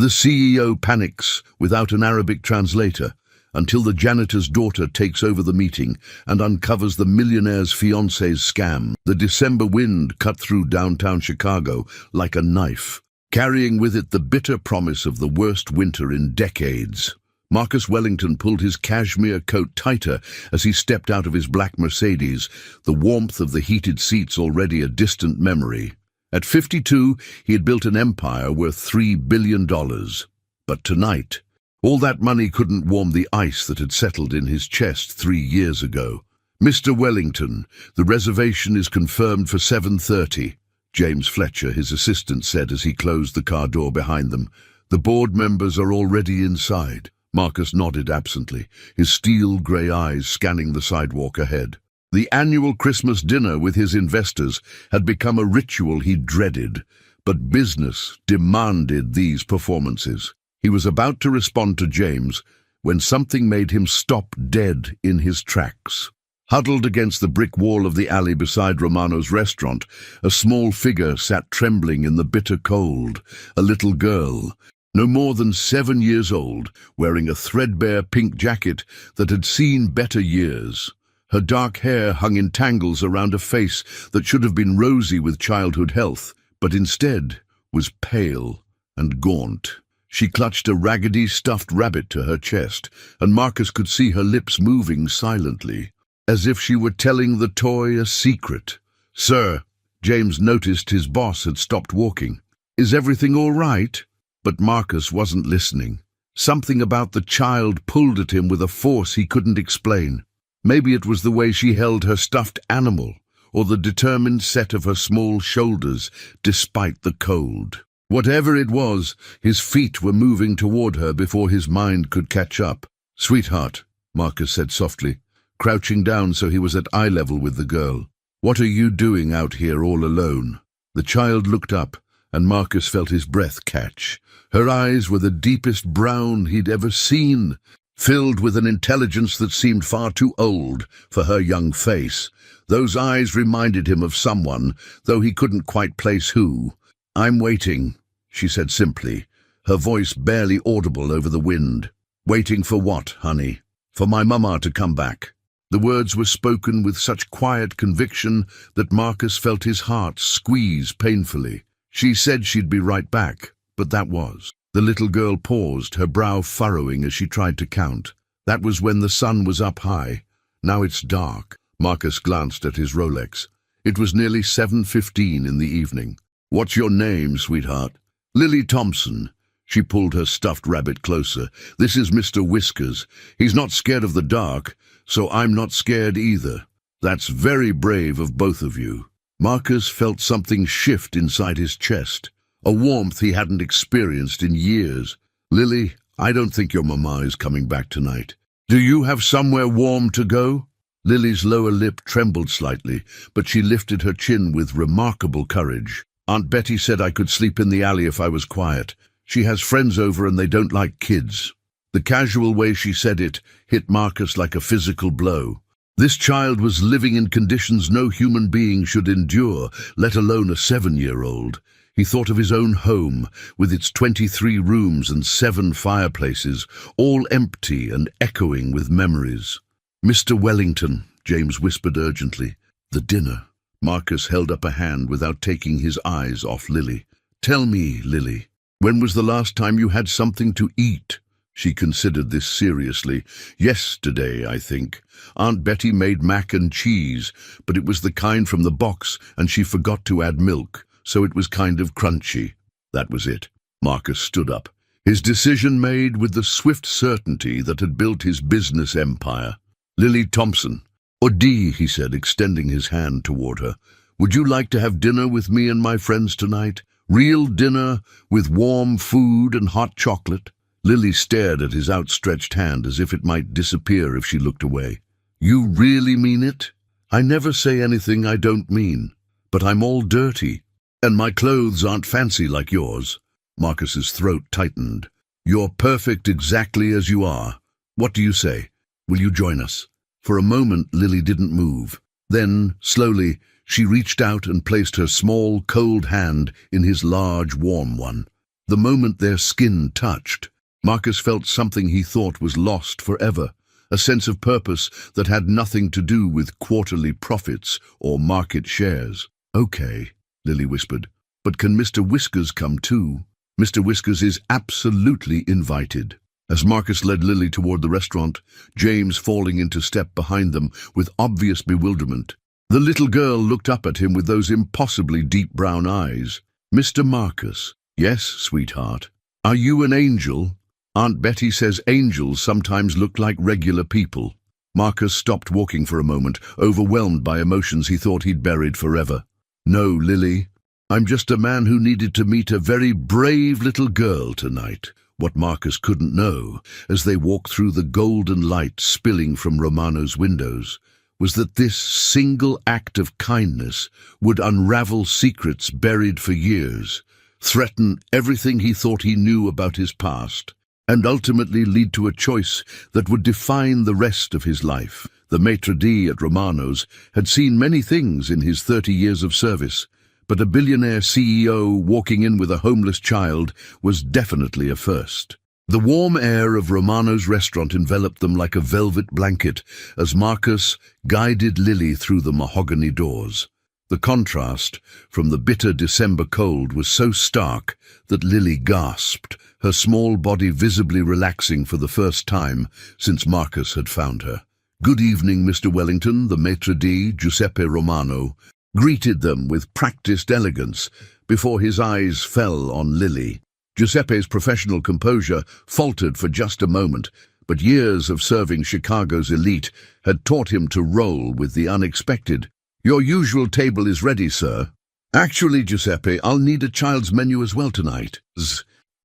The CEO panics without an Arabic translator until the janitor's daughter takes over the meeting and uncovers the millionaire's fiancé's scam. The December wind cut through downtown Chicago like a knife, carrying with it the bitter promise of the worst winter in decades. Marcus Wellington pulled his cashmere coat tighter as he stepped out of his black Mercedes, the warmth of the heated seats already a distant memory. At 52, he had built an empire worth $3 billion. But tonight, all that money couldn't warm the ice that had settled in his chest 3 years ago. "Mr. Wellington, the reservation is confirmed for 7:30, James Fletcher, his assistant, said as he closed the car door behind them. "The board members are already inside." Marcus nodded absently, his steel-grey eyes scanning the sidewalk ahead. The annual Christmas dinner with his investors had become a ritual he dreaded, but business demanded these performances. He was about to respond to James when something made him stop dead in his tracks. Huddled against the brick wall of the alley beside Romano's restaurant, a small figure sat trembling in the bitter cold, a little girl, no more than 7 years old, wearing a threadbare pink jacket that had seen better years. Her dark hair hung in tangles around a face that should have been rosy with childhood health, but instead was pale and gaunt. She clutched a raggedy stuffed rabbit to her chest, and Marcus could see her lips moving silently, as if she were telling the toy a secret. "Sir," James noticed his boss had stopped walking. "Is everything all right?" But Marcus wasn't listening. Something about the child pulled at him with a force he couldn't explain. Maybe it was the way she held her stuffed animal, or the determined set of her small shoulders despite the cold. Whatever it was, his feet were moving toward her before his mind could catch up. "Sweetheart," Marcus said softly, crouching down so he was at eye level with the girl. "What are you doing out here all alone?" The child looked up, and Marcus felt his breath catch. Her eyes were the deepest brown he'd ever seen, filled with an intelligence that seemed far too old for her young face. Those eyes reminded him of someone, though he couldn't quite place who. "I'm waiting," she said simply, her voice barely audible over the wind. "Waiting for what, honey?" "For my mama to come back." The words were spoken with such quiet conviction that Marcus felt his heart squeeze painfully. She said she'd be right back, but that was. The little girl paused, her brow furrowing as she tried to count. That was when the sun was up high. Now it's dark. Marcus glanced at his Rolex. It was nearly 7:15 in the evening. "What's your name, sweetheart?" "Lily Thompson." She pulled her stuffed rabbit closer. "This is Mr. Whiskers. He's not scared of the dark, so I'm not scared either." "That's very brave of both of you." Marcus felt something shift inside his chest, a warmth he hadn't experienced in years. "Lily, I don't think your mama is coming back tonight. Do you have somewhere warm to go?" Lily's lower lip trembled slightly, but she lifted her chin with remarkable courage. "Aunt Betty said I could sleep in the alley if I was quiet. She has friends over and they don't like kids." The casual way she said it hit Marcus like a physical blow. This child was living in conditions no human being should endure, let alone a 7-year-old. He thought of his own home, with its 23 rooms and 7 fireplaces, all empty and echoing with memories. "Mr. Wellington," James whispered urgently. "The dinner." Marcus held up a hand without taking his eyes off Lily. "Tell me, Lily, when was the last time you had something to eat?" She considered this seriously. "Yesterday, I think. Aunt Betty made mac and cheese, but it was the kind from the box, and she forgot to add milk, so it was kind of crunchy." That was it. Marcus stood up, his decision made with the swift certainty that had built his business empire. "Lily Thompson." "Odi," he said, extending his hand toward her. "Would you like to have dinner with me and my friends tonight? Real dinner with warm food and hot chocolate?" Lily stared at his outstretched hand as if it might disappear if she looked away. "You really mean it?" "I never say anything I don't mean. But I'm all dirty, and my clothes aren't fancy like yours." Marcus's throat tightened. "You're perfect exactly as you are. What do you say? Will you join us?" For a moment, Lily didn't move. Then, slowly, she reached out and placed her small, cold hand in his large, warm one. The moment their skin touched, Marcus felt something he thought was lost forever, a sense of purpose that had nothing to do with quarterly profits or market shares. "Okay," Lily whispered, "but can Mr. Whiskers come too?" "Mr. Whiskers is absolutely invited." As Marcus led Lily toward the restaurant, James falling into step behind them with obvious bewilderment, the little girl looked up at him with those impossibly deep brown eyes. "Mr. Marcus." "Yes, sweetheart." "Are you an angel?" "Aunt Betty says angels sometimes look like regular people." Marcus stopped walking for a moment, overwhelmed by emotions he thought he'd buried forever. "No, Lily. I'm just a man who needed to meet a very brave little girl tonight." What Marcus couldn't know, as they walked through the golden light spilling from Romano's windows, was that this single act of kindness would unravel secrets buried for years, threaten everything he thought he knew about his past, and ultimately lead to a choice that would define the rest of his life. The maitre d' at Romano's had seen many things in his 30 years of service, but a billionaire CEO walking in with a homeless child was definitely a first. The warm air of Romano's restaurant enveloped them like a velvet blanket as Marcus guided Lily through the mahogany doors. The contrast from the bitter December cold was so stark that Lily gasped, her small body visibly relaxing for the first time since Marcus had found her. "Good evening, Mr. Wellington," the maitre d', Giuseppe Romano, greeted them with practiced elegance before his eyes fell on Lily. Giuseppe's professional composure faltered for just a moment, but years of serving Chicago's elite had taught him to roll with the unexpected. "Your usual table is ready, sir." "Actually, Giuseppe, I'll need a child's menu as well tonight."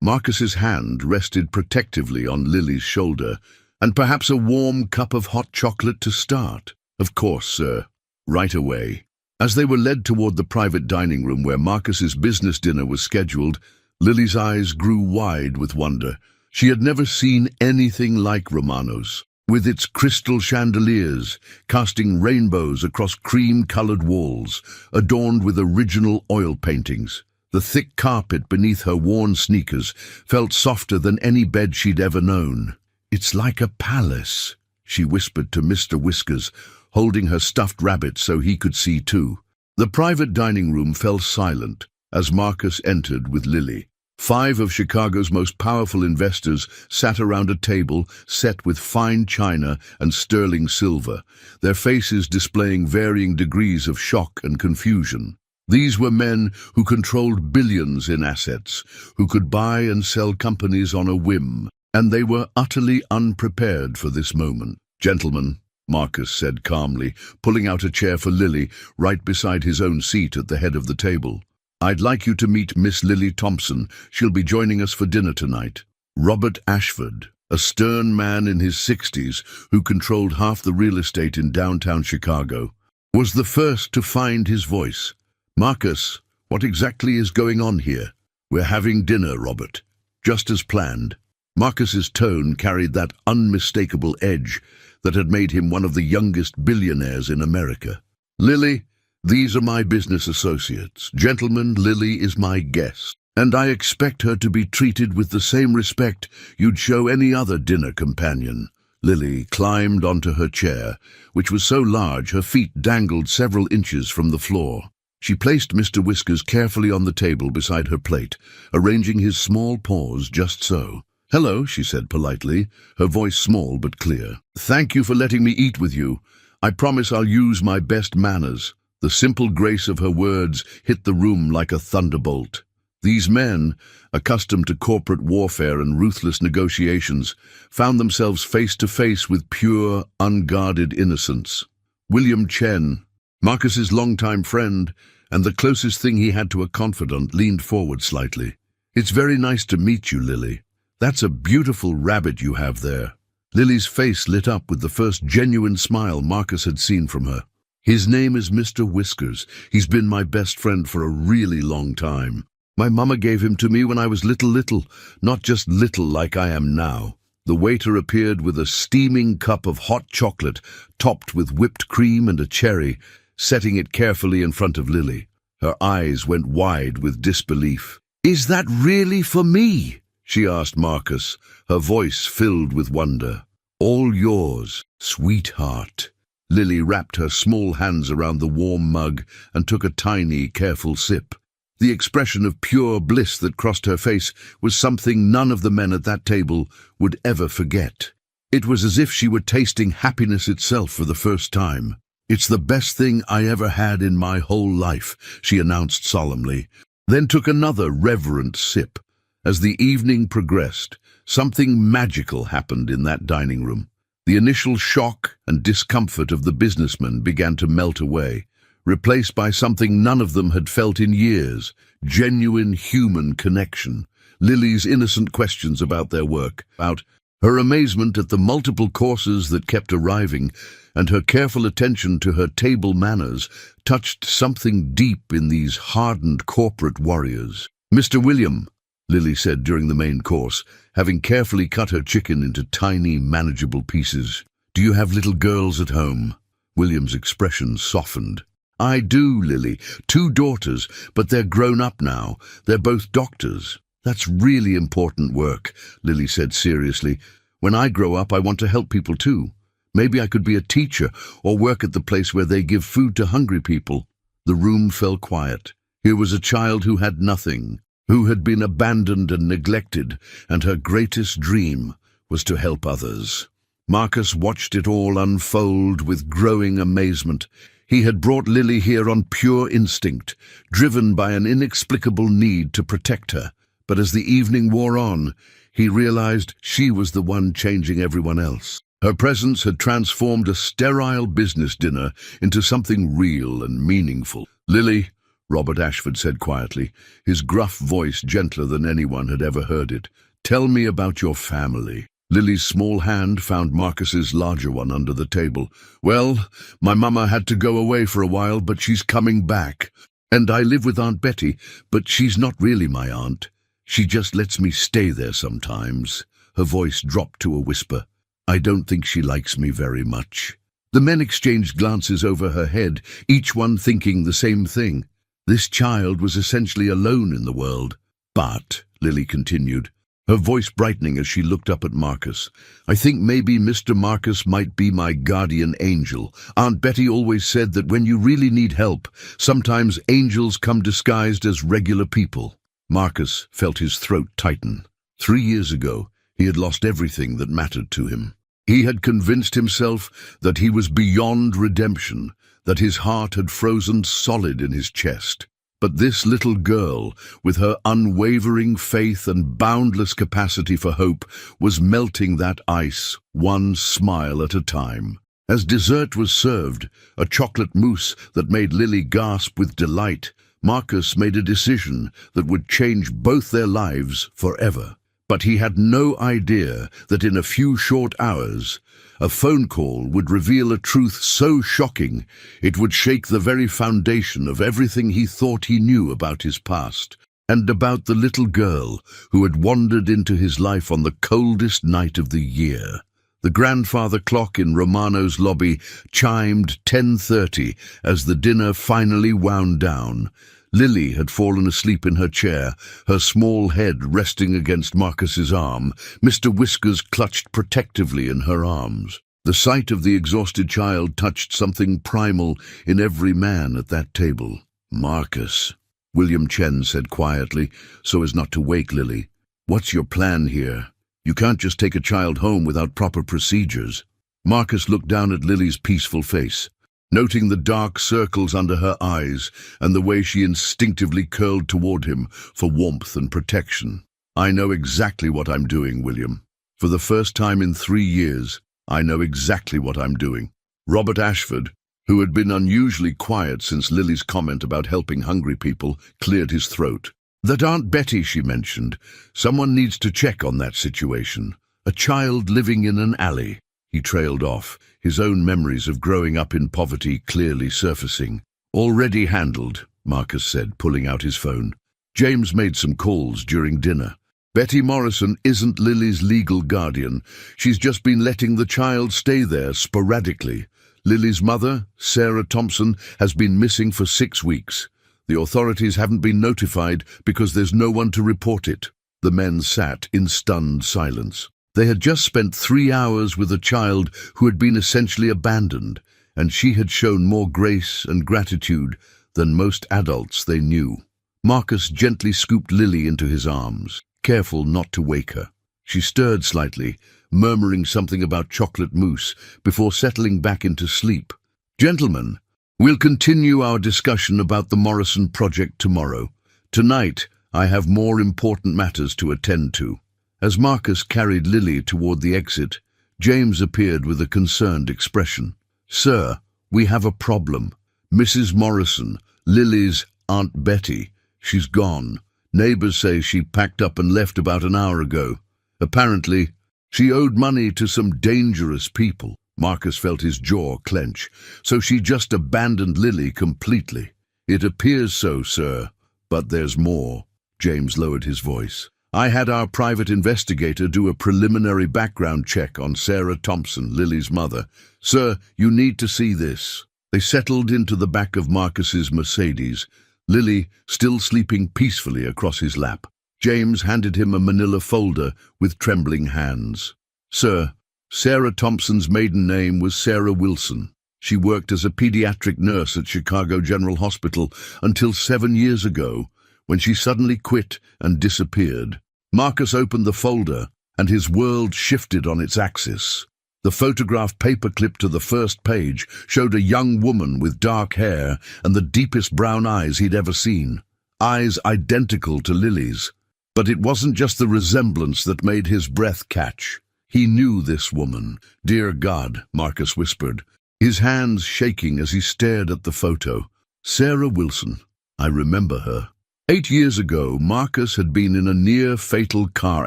Marcus's hand rested protectively on Lily's shoulder, "and perhaps a warm cup of hot chocolate to start." "Of course, sir. Right away." As they were led toward the private dining room where Marcus's business dinner was scheduled, Lily's eyes grew wide with wonder. She had never seen anything like Romano's, with its crystal chandeliers casting rainbows across cream-colored walls, adorned with original oil paintings. The thick carpet beneath her worn sneakers felt softer than any bed she'd ever known. "It's like a palace," she whispered to Mr. Whiskers, holding her stuffed rabbit so he could see too. The private dining room fell silent as Marcus entered with Lily. 5 of Chicago's most powerful investors sat around a table set with fine china and sterling silver, their faces displaying varying degrees of shock and confusion. These were men who controlled billions in assets, who could buy and sell companies on a whim, and they were utterly unprepared for this moment. "Gentlemen," Marcus said calmly, pulling out a chair for Lily right beside his own seat at the head of the table. "I'd like you to meet Miss Lily Thompson. She'll be joining us for dinner tonight." Robert Ashford, a stern man in his 60s who controlled half the real estate in downtown Chicago, was the first to find his voice. "Marcus, what exactly is going on here?" "We're having dinner, Robert. Just as planned." Marcus's tone carried that unmistakable edge that had made him one of the youngest billionaires in America. "Lily, these are my business associates. Gentlemen, Lily is my guest, and I expect her to be treated with the same respect you'd show any other dinner companion." Lily climbed onto her chair, which was so large her feet dangled several inches from the floor. She placed Mr. Whiskers carefully on the table beside her plate, arranging his small paws just so. "Hello," she said politely, her voice small but clear. "Thank you for letting me eat with you. I promise I'll use my best manners." The simple grace of her words hit the room like a thunderbolt. These men, accustomed to corporate warfare and ruthless negotiations, found themselves face to face with pure, unguarded innocence. William Chen, Marcus's longtime friend, and the closest thing he had to a confidant, leaned forward slightly. "It's very nice to meet you, Lily. That's a beautiful rabbit you have there." Lily's face lit up with the first genuine smile Marcus had seen from her. "His name is Mr. Whiskers. He's been my best friend for a really long time. My mama gave him to me when I was little, not just little like I am now." The waiter appeared with a steaming cup of hot chocolate topped with whipped cream and a cherry, setting it carefully in front of Lily. Her eyes went wide with disbelief. "Is that really for me?" she asked Marcus, her voice filled with wonder. "All yours, sweetheart." Lily wrapped her small hands around the warm mug and took a tiny, careful sip. The expression of pure bliss that crossed her face was something none of the men at that table would ever forget. It was as if she were tasting happiness itself for the first time. "It's the best thing I ever had in my whole life," she announced solemnly, then took another reverent sip. As the evening progressed, something magical happened in that dining room. The initial shock and discomfort of the businessmen began to melt away, replaced by something none of them had felt in years: genuine human connection. Lily's innocent questions about their work, about her amazement at the multiple courses that kept arriving, and her careful attention to her table manners touched something deep in these hardened corporate warriors. "Mr. William," Lily said during the main course, having carefully cut her chicken into tiny, manageable pieces, "do you have little girls at home?" William's expression softened. "I do, Lily. 2 daughters, but they're grown up now. They're both doctors." "That's really important work," Lily said seriously. "When I grow up, I want to help people too. Maybe I could be a teacher or work at the place where they give food to hungry people." The room fell quiet. Here was a child who had nothing, who had been abandoned and neglected, and her greatest dream was to help others. Marcus watched it all unfold with growing amazement. He had brought Lily here on pure instinct, driven by an inexplicable need to protect her. But as the evening wore on, he realized she was the one changing everyone else. Her presence had transformed a sterile business dinner into something real and meaningful. "Lily," Robert Ashford said quietly, his gruff voice gentler than anyone had ever heard it, "tell me about your family." Lily's small hand found Marcus's larger one under the table. "Well, my mama had to go away for a while, but she's coming back. And I live with Aunt Betty, but she's not really my aunt. She just lets me stay there sometimes." Her voice dropped to a whisper. "I don't think she likes me very much." The men exchanged glances over her head, each one thinking the same thing. This child was essentially alone in the world. "But," Lily continued, her voice brightening as she looked up at Marcus, "I think maybe Mr. Marcus might be my guardian angel. Aunt Betty always said that when you really need help, sometimes angels come disguised as regular people." Marcus felt his throat tighten. 3 years ago, he had lost everything that mattered to him. He had convinced himself that he was beyond redemption, that his heart had frozen solid in his chest. But this little girl, with her unwavering faith and boundless capacity for hope, was melting that ice, one smile at a time. As dessert was served, a chocolate mousse that made Lily gasp with delight, Marcus made a decision that would change both their lives forever. But he had no idea that in a few short hours, a phone call would reveal a truth so shocking it would shake the very foundation of everything he thought he knew about his past, and about the little girl who had wandered into his life on the coldest night of the year. The grandfather clock in Romano's lobby chimed 10:30 as the dinner finally wound down. Lily had fallen asleep in her chair, her small head resting against Marcus's arm. Mr. Whiskers clutched protectively in her arms. The sight of the exhausted child touched something primal in every man at that table. "Marcus," William Chen said quietly, so as not to wake Lily, "what's your plan here? You can't just take a child home without proper procedures." Marcus looked down at Lily's peaceful face, noting the dark circles under her eyes and the way she instinctively curled toward him for warmth and protection. "I know exactly what I'm doing, William. For the first time in 3 years, I know exactly what I'm doing." Robert Ashford, who had been unusually quiet since Lily's comment about helping hungry people, cleared his throat. "That Aunt Betty she mentioned, someone needs to check on that situation. A child living in an alley." He trailed off, his own memories of growing up in poverty clearly surfacing. "Already handled," Marcus said, pulling out his phone. "James made some calls during dinner. Betty Morrison isn't Lily's legal guardian. She's just been letting the child stay there sporadically. Lily's mother, Sarah Thompson, has been missing for 6 weeks. The authorities haven't been notified because there's no one to report it. The men sat in stunned silence. They had just spent 3 hours with a child who had been essentially abandoned, and she had shown more grace and gratitude than most adults they knew. Marcus gently scooped Lily into his arms, careful not to wake her. She stirred slightly, murmuring something about chocolate mousse before settling back into sleep. "Gentlemen, we'll continue our discussion about the Morrison project tomorrow. Tonight, I have more important matters to attend to." As Marcus carried Lily toward the exit, James appeared with a concerned expression. "Sir, we have a problem. Mrs. Morrison, Lily's Aunt Betty, she's gone. Neighbors say she packed up and left about an hour ago. Apparently, she owed money to some dangerous people." Marcus felt his jaw clench. "So she just abandoned Lily completely?" "It appears so, sir, but there's more." James lowered his voice. "I had our private investigator do a preliminary background check on Sarah Thompson, Lily's mother. Sir, you need to see this." They settled into the back of Marcus's Mercedes, Lily still sleeping peacefully across his lap. James handed him a manila folder with trembling hands. "Sir, Sarah Thompson's maiden name was Sarah Wilson. She worked as a pediatric nurse at Chicago General Hospital until 7 years ago, when she suddenly quit and disappeared." Marcus opened the folder, and his world shifted on its axis. The photograph paperclip to the first page showed a young woman with dark hair and the deepest brown eyes he'd ever seen. Eyes identical to Lily's. But it wasn't just the resemblance that made his breath catch. He knew this woman. "Dear God," Marcus whispered, his hands shaking as he stared at the photo. "Sarah Wilson. I remember her." 8 years ago, Marcus had been in a near-fatal car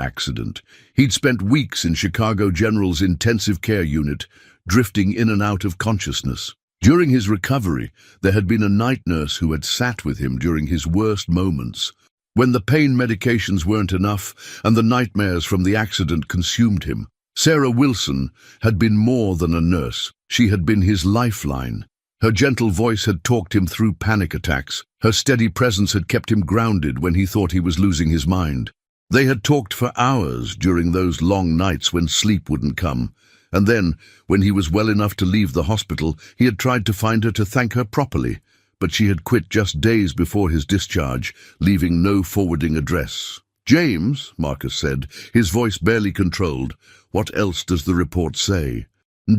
accident. He'd spent weeks in Chicago General's intensive care unit, drifting in and out of consciousness. During his recovery, there had been a night nurse who had sat with him during his worst moments. When the pain medications weren't enough and the nightmares from the accident consumed him, Sarah Wilson had been more than a nurse. She had been his lifeline. Her gentle voice had talked him through panic attacks. Her steady presence had kept him grounded when he thought he was losing his mind. They had talked for hours during those long nights when sleep wouldn't come. And then, when he was well enough to leave the hospital, he had tried to find her to thank her properly. But she had quit just days before his discharge, leaving no forwarding address. "James," Marcus said, his voice barely controlled, "what else does the report say?"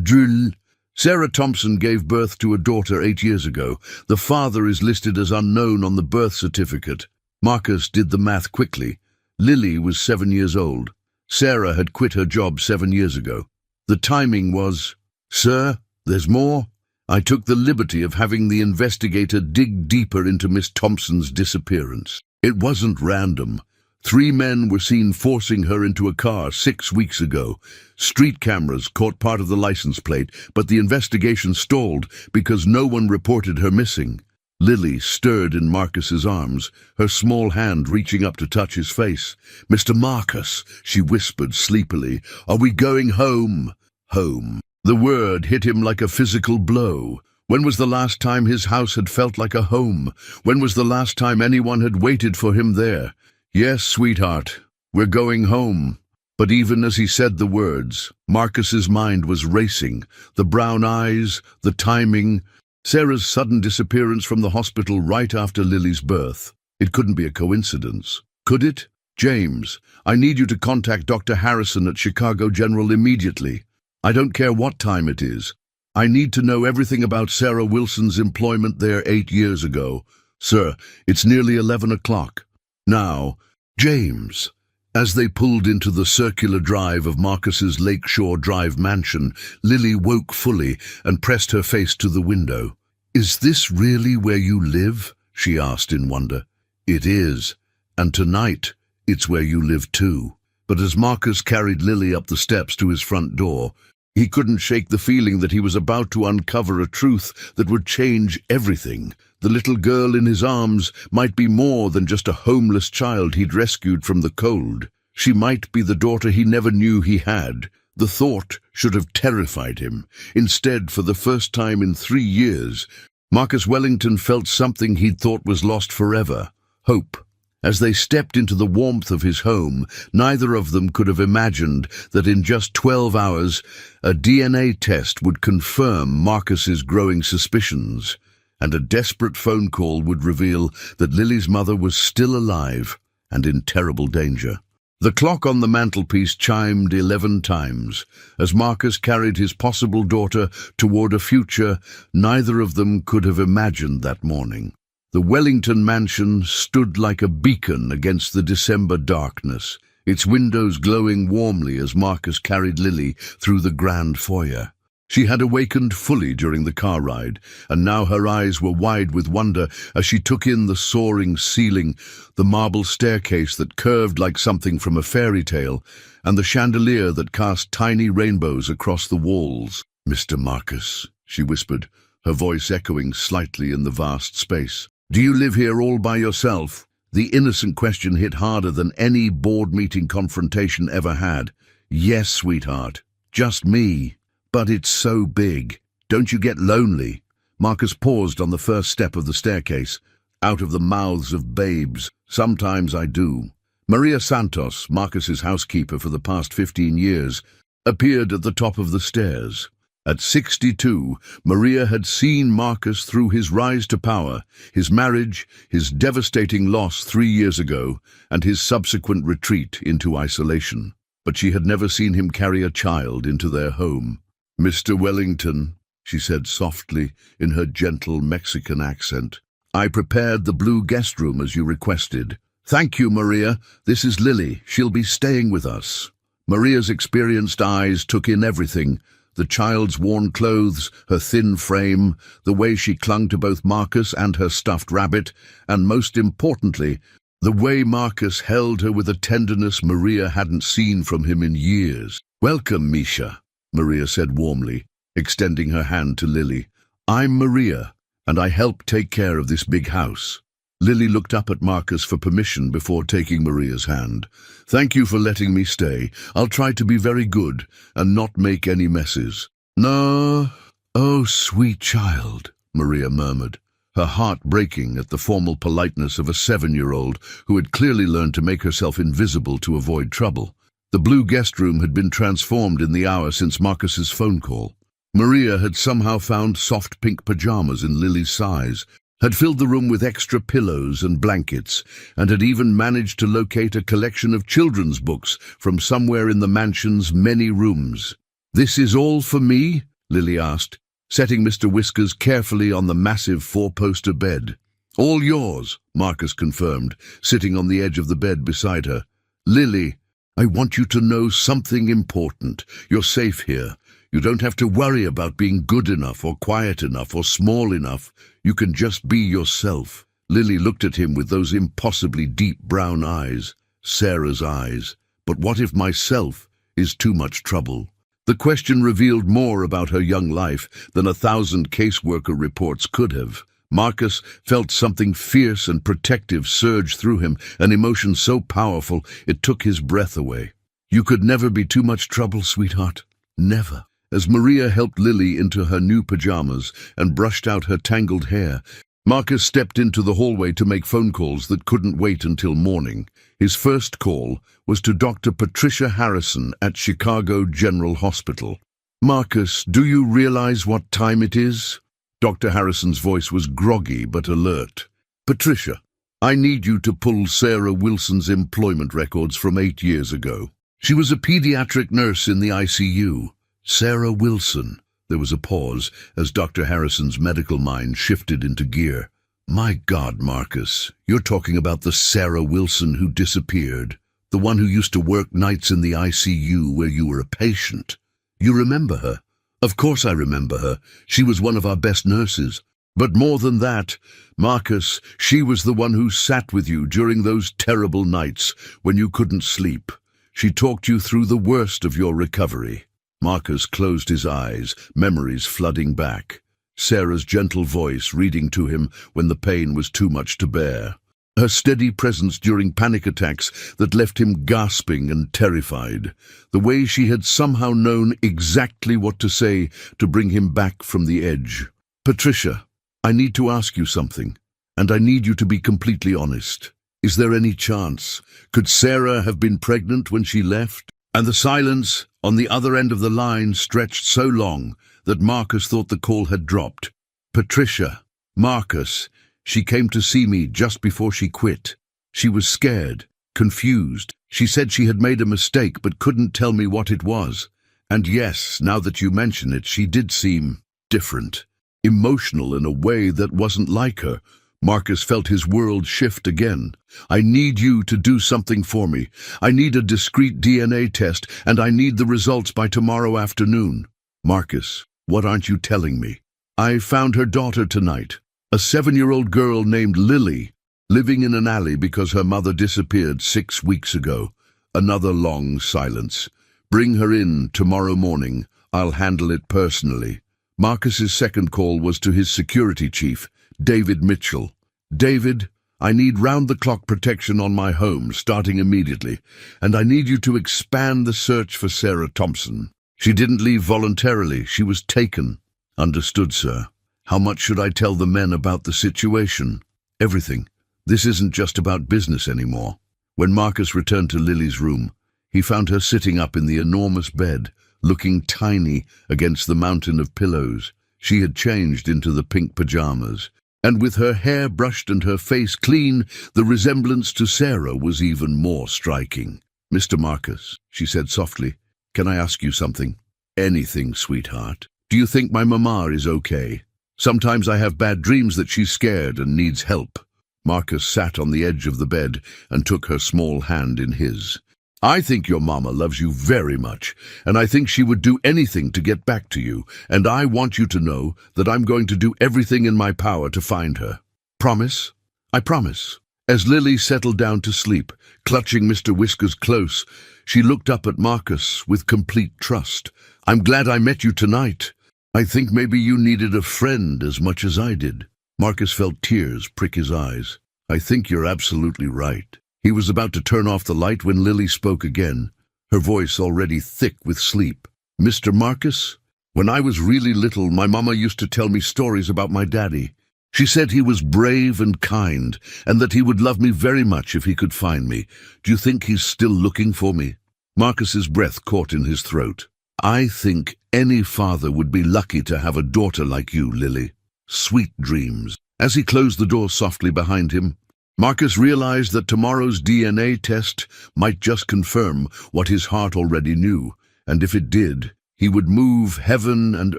"Drill. Sarah Thompson gave birth to a daughter 8 years ago. The father is listed as unknown on the birth certificate." Marcus did the math quickly. Lily was 7 years old. Sarah had quit her job 7 years ago. The timing was... "Sir, there's more." I took the liberty of having the investigator dig deeper into Miss Thompson's disappearance. It wasn't random. 3 men were seen forcing her into a car 6 weeks ago. Street cameras caught part of the license plate, but the investigation stalled because no one reported her missing. Lily stirred in Marcus's arms, her small hand reaching up to touch his face. "Mr. Marcus," she whispered sleepily, "are we going home?" Home. The word hit him like a physical blow. When was the last time his house had felt like a home? When was the last time anyone had waited for him there? "Yes, sweetheart, we're going home." But even as he said the words, Marcus's mind was racing. The brown eyes, the timing, Sarah's sudden disappearance from the hospital right after Lily's birth. It couldn't be a coincidence, could it? "James, I need you to contact Dr. Harrison at Chicago General immediately. I don't care what time it is. I need to know everything about Sarah Wilson's employment there 8 years ago. Sir, it's nearly 11 o'clock. Now, James." As they pulled into the circular drive of Marcus's Lakeshore Drive mansion, Lily woke fully and pressed her face to the window. "Is this really where you live?" she asked in wonder. "It is, and tonight it's where you live too." But as Marcus carried Lily up the steps to his front door, he couldn't shake the feeling that he was about to uncover a truth that would change everything. The little girl in his arms might be more than just a homeless child he'd rescued from the cold. She might be the daughter he never knew he had. The thought should have terrified him. Instead, for the first time in 3 years, Marcus Wellington felt something he'd thought was lost forever: hope. As they stepped into the warmth of his home, neither of them could have imagined that in just 12 hours, a DNA test would confirm Marcus's growing suspicions, and a desperate phone call would reveal that Lily's mother was still alive and in terrible danger. The clock on the mantelpiece chimed 11 times as Marcus carried his possible daughter toward a future neither of them could have imagined that morning. The Wellington mansion stood like a beacon against the December darkness, its windows glowing warmly as Marcus carried Lily through the grand foyer. She had awakened fully during the car ride, and now her eyes were wide with wonder as she took in the soaring ceiling, the marble staircase that curved like something from a fairy tale, and the chandelier that cast tiny rainbows across the walls. "Mr. Marcus," she whispered, her voice echoing slightly in the vast space. "Do you live here all by yourself?" The innocent question hit harder than any board meeting confrontation ever had. "Yes, sweetheart, just me. But it's so big. Don't you get lonely?" Marcus paused on the first step of the staircase. "Out of the mouths of babes. Sometimes I do." Maria Santos, Marcus's housekeeper for the past 15 years, appeared at the top of the stairs. At 62, Maria had seen Marcus through his rise to power, his marriage, his devastating loss 3 years ago, and his subsequent retreat into isolation. But she had never seen him carry a child into their home. "Mr. Wellington," she said softly in her gentle Mexican accent, "I prepared the blue guest room as you requested." "Thank you, Maria. This is Lily. She'll be staying with us." Maria's experienced eyes took in everything: the child's worn clothes, her thin frame, the way she clung to both Marcus and her stuffed rabbit, and most importantly, the way Marcus held her with a tenderness Maria hadn't seen from him in years. "Welcome, Misha," Maria said warmly, extending her hand to Lily. "I'm Maria, and I help take care of this big house." Lily looked up at Marcus for permission before taking Maria's hand. "Thank you for letting me stay. I'll try to be very good and not make any messes." "No, oh, sweet child," Maria murmured, her heart breaking at the formal politeness of a 7-year-old who had clearly learned to make herself invisible to avoid trouble. The blue guest room had been transformed in the hour since Marcus's phone call. Maria had somehow found soft pink pajamas in Lily's size, had filled the room with extra pillows and blankets, and had even managed to locate a collection of children's books from somewhere in the mansion's many rooms. "This is all for me?" Lily asked, setting Mr. Whiskers carefully on the massive 4-poster bed. "All yours," Marcus confirmed, sitting on the edge of the bed beside her. "Lily, I want you to know something important. You're safe here. You don't have to worry about being good enough or quiet enough or small enough. You can just be yourself." Lily looked at him with those impossibly deep brown eyes, Sarah's eyes. "But what if myself is too much trouble?" The question revealed more about her young life than 1,000 caseworker reports could have. Marcus felt something fierce and protective surge through him, an emotion so powerful it took his breath away. "You could never be too much trouble, sweetheart. Never." As Maria helped Lily into her new pajamas and brushed out her tangled hair, Marcus stepped into the hallway to make phone calls that couldn't wait until morning. His first call was to Dr. Patricia Harrison at Chicago General Hospital. "Marcus, do you realize what time it is?" Dr. Harrison's voice was groggy but alert. "Patricia, I need you to pull Sarah Wilson's employment records from 8 years ago. She was a pediatric nurse in the ICU. Sarah Wilson." There was a pause as Dr. Harrison's medical mind shifted into gear. "My God, Marcus, you're talking about the Sarah Wilson who disappeared, the one who used to work nights in the ICU where you were a patient. You remember her?" "Of course I remember her. She was one of our best nurses. But more than that, Marcus, she was the one who sat with you during those terrible nights when you couldn't sleep. She talked you through the worst of your recovery." Marcus closed his eyes, memories flooding back. Sarah's gentle voice reading to him when the pain was too much to bear. Her steady presence during panic attacks that left him gasping and terrified. The way she had somehow known exactly what to say to bring him back from the edge. "Patricia, I need to ask you something, and I need you to be completely honest. Is there any chance? Could Sarah have been pregnant when she left? And the silence on the other end of the line stretched so long that Marcus thought the call had dropped. Patricia. Marcus. She came to see me just before she quit. She was scared, confused. She said she had made a mistake but couldn't tell me what it was. And yes, now that you mention it, she did seem different, emotional in a way that wasn't like her. Marcus felt his world shift again. I need you to do something for me. I need a discrete DNA test, and I need the results by tomorrow afternoon. Marcus, what aren't you telling me? I found her daughter tonight, a 7-year-old girl named Lily, living in an alley because her mother disappeared 6 weeks ago. Another long silence. Bring her in tomorrow morning. I'll handle it personally. Marcus's second call was to his security chief, David Mitchell. David, I need round-the-clock protection on my home, starting immediately, and I need you to expand the search for Sarah Thompson. She didn't leave voluntarily. She was taken. Understood, sir. How much should I tell the men about the situation? Everything. This isn't just about business anymore. When Marcus returned to Lily's room, he found her sitting up in the enormous bed, looking tiny against the mountain of pillows. She had changed into the pink pajamas, and with her hair brushed and her face clean, the resemblance to Sarah was even more striking. Mr. Marcus, she said softly, can I ask you something? Anything, sweetheart. Do you think my mama is okay? Sometimes I have bad dreams that she's scared and needs help. Marcus sat on the edge of the bed and took her small hand in his. I think your mama loves you very much, and I think she would do anything to get back to you, and I want you to know that I'm going to do everything in my power to find her. Promise? I promise. As Lily settled down to sleep, clutching Mr. Whiskers close, she looked up at Marcus with complete trust. I'm glad I met you tonight. I think maybe you needed a friend as much as I did. Marcus felt tears prick his eyes. I think you're absolutely right. He was about to turn off the light when Lily spoke again, her voice already thick with sleep. Mr. Marcus, when I was really little, my mama used to tell me stories about my daddy. She said he was brave and kind, and that he would love me very much if he could find me. Do you think he's still looking for me? Marcus's breath caught in his throat. I think any father would be lucky to have a daughter like you, Lily. Sweet dreams. As he closed the door softly behind him, Marcus realized that tomorrow's DNA test might just confirm what his heart already knew, and if it did, he would move heaven and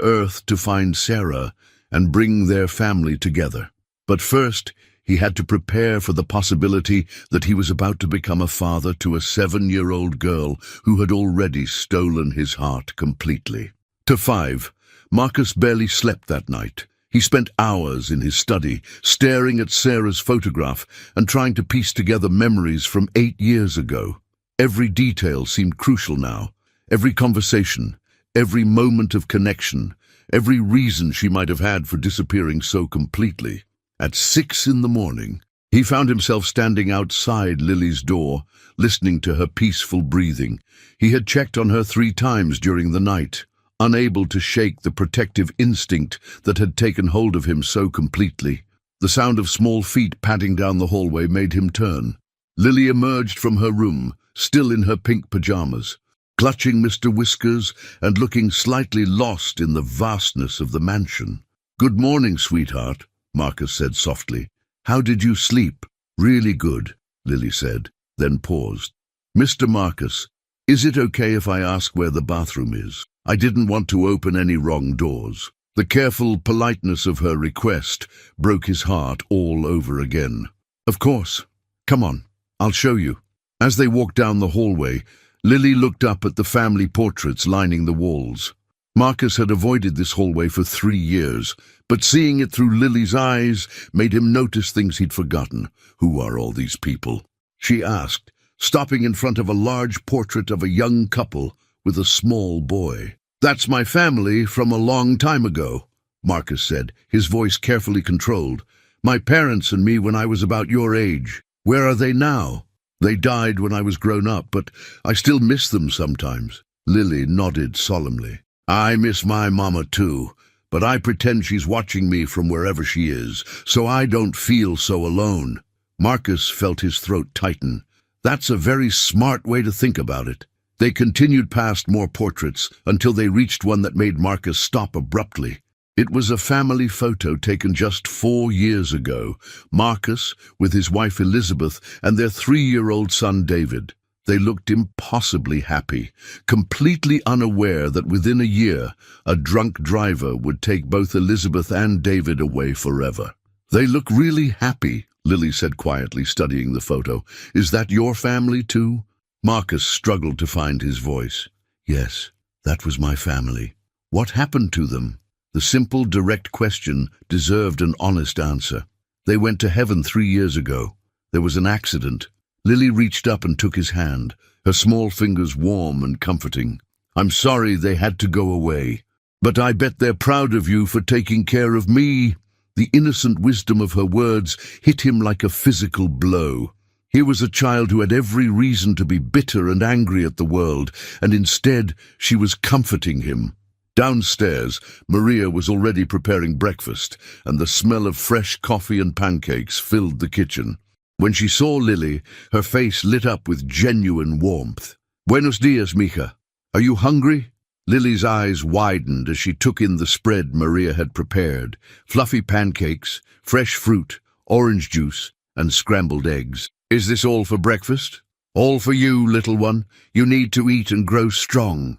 earth to find Sarah and bring their family together. But first, he had to prepare for the possibility that he was about to become a father to a 7-year-old girl who had already stolen his heart completely. To 5, Marcus barely slept that night. He spent hours in his study, staring at Sarah's photograph and trying to piece together memories from 8 years ago. Every detail seemed crucial now. Every conversation, every moment of connection, every reason she might have had for disappearing so completely. At 6 in the morning, he found himself standing outside Lily's door, listening to her peaceful breathing. He had checked on her 3 times during the night, unable to shake the protective instinct that had taken hold of him so completely. The sound of small feet padding down the hallway made him turn. Lily emerged from her room, still in her pink pajamas, clutching Mr. Whiskers and looking slightly lost in the vastness of the mansion. Good morning, sweetheart, Marcus said softly. How did you sleep? Really good, Lily said, then paused. Mr. Marcus, is it okay if I ask where the bathroom is? I didn't want to open any wrong doors. The careful politeness of her request broke his heart all over again. Of course. Come on, I'll show you. As they walked down the hallway, Lily looked up at the family portraits lining the walls. Marcus had avoided this hallway for 3 years, but seeing it through Lily's eyes made him notice things he'd forgotten. Who are all these people? She asked, stopping in front of a large portrait of a young couple with a small boy. That's my family from a long time ago, Marcus said, his voice carefully controlled. My parents and me when I was about your age. Where are they now? They died when I was grown up, but I still miss them sometimes. Lily nodded solemnly. I miss my mama too, but I pretend she's watching me from wherever she is, so I don't feel so alone." Marcus felt his throat tighten. That's a very smart way to think about it. They continued past more portraits until they reached one that made Marcus stop abruptly. It was a family photo taken just 4 years ago. Marcus, with his wife Elizabeth, and their 3-year-old son David. They looked impossibly happy, completely unaware that within a year, a drunk driver would take both Elizabeth and David away forever. "They look really happy," Lily said quietly, studying the photo. "Is that your family too?" Marcus struggled to find his voice. "Yes, that was my family." "What happened to them?" The simple, direct question deserved an honest answer. "They went to heaven 3 years ago. There was an accident." Lily reached up and took his hand, her small fingers warm and comforting. "I'm sorry they had to go away, but I bet they're proud of you for taking care of me." The innocent wisdom of her words hit him like a physical blow. Here was a child who had every reason to be bitter and angry at the world, and instead she was comforting him. Downstairs, Maria was already preparing breakfast, and the smell of fresh coffee and pancakes filled the kitchen. When she saw Lily, her face lit up with genuine warmth. "Buenos dias, mija. Are you hungry?" Lily's eyes widened as she took in the spread Maria had prepared: fluffy pancakes, fresh fruit, orange juice, and scrambled eggs. "Is this all for breakfast?" "All for you, little one. You need to eat and grow strong."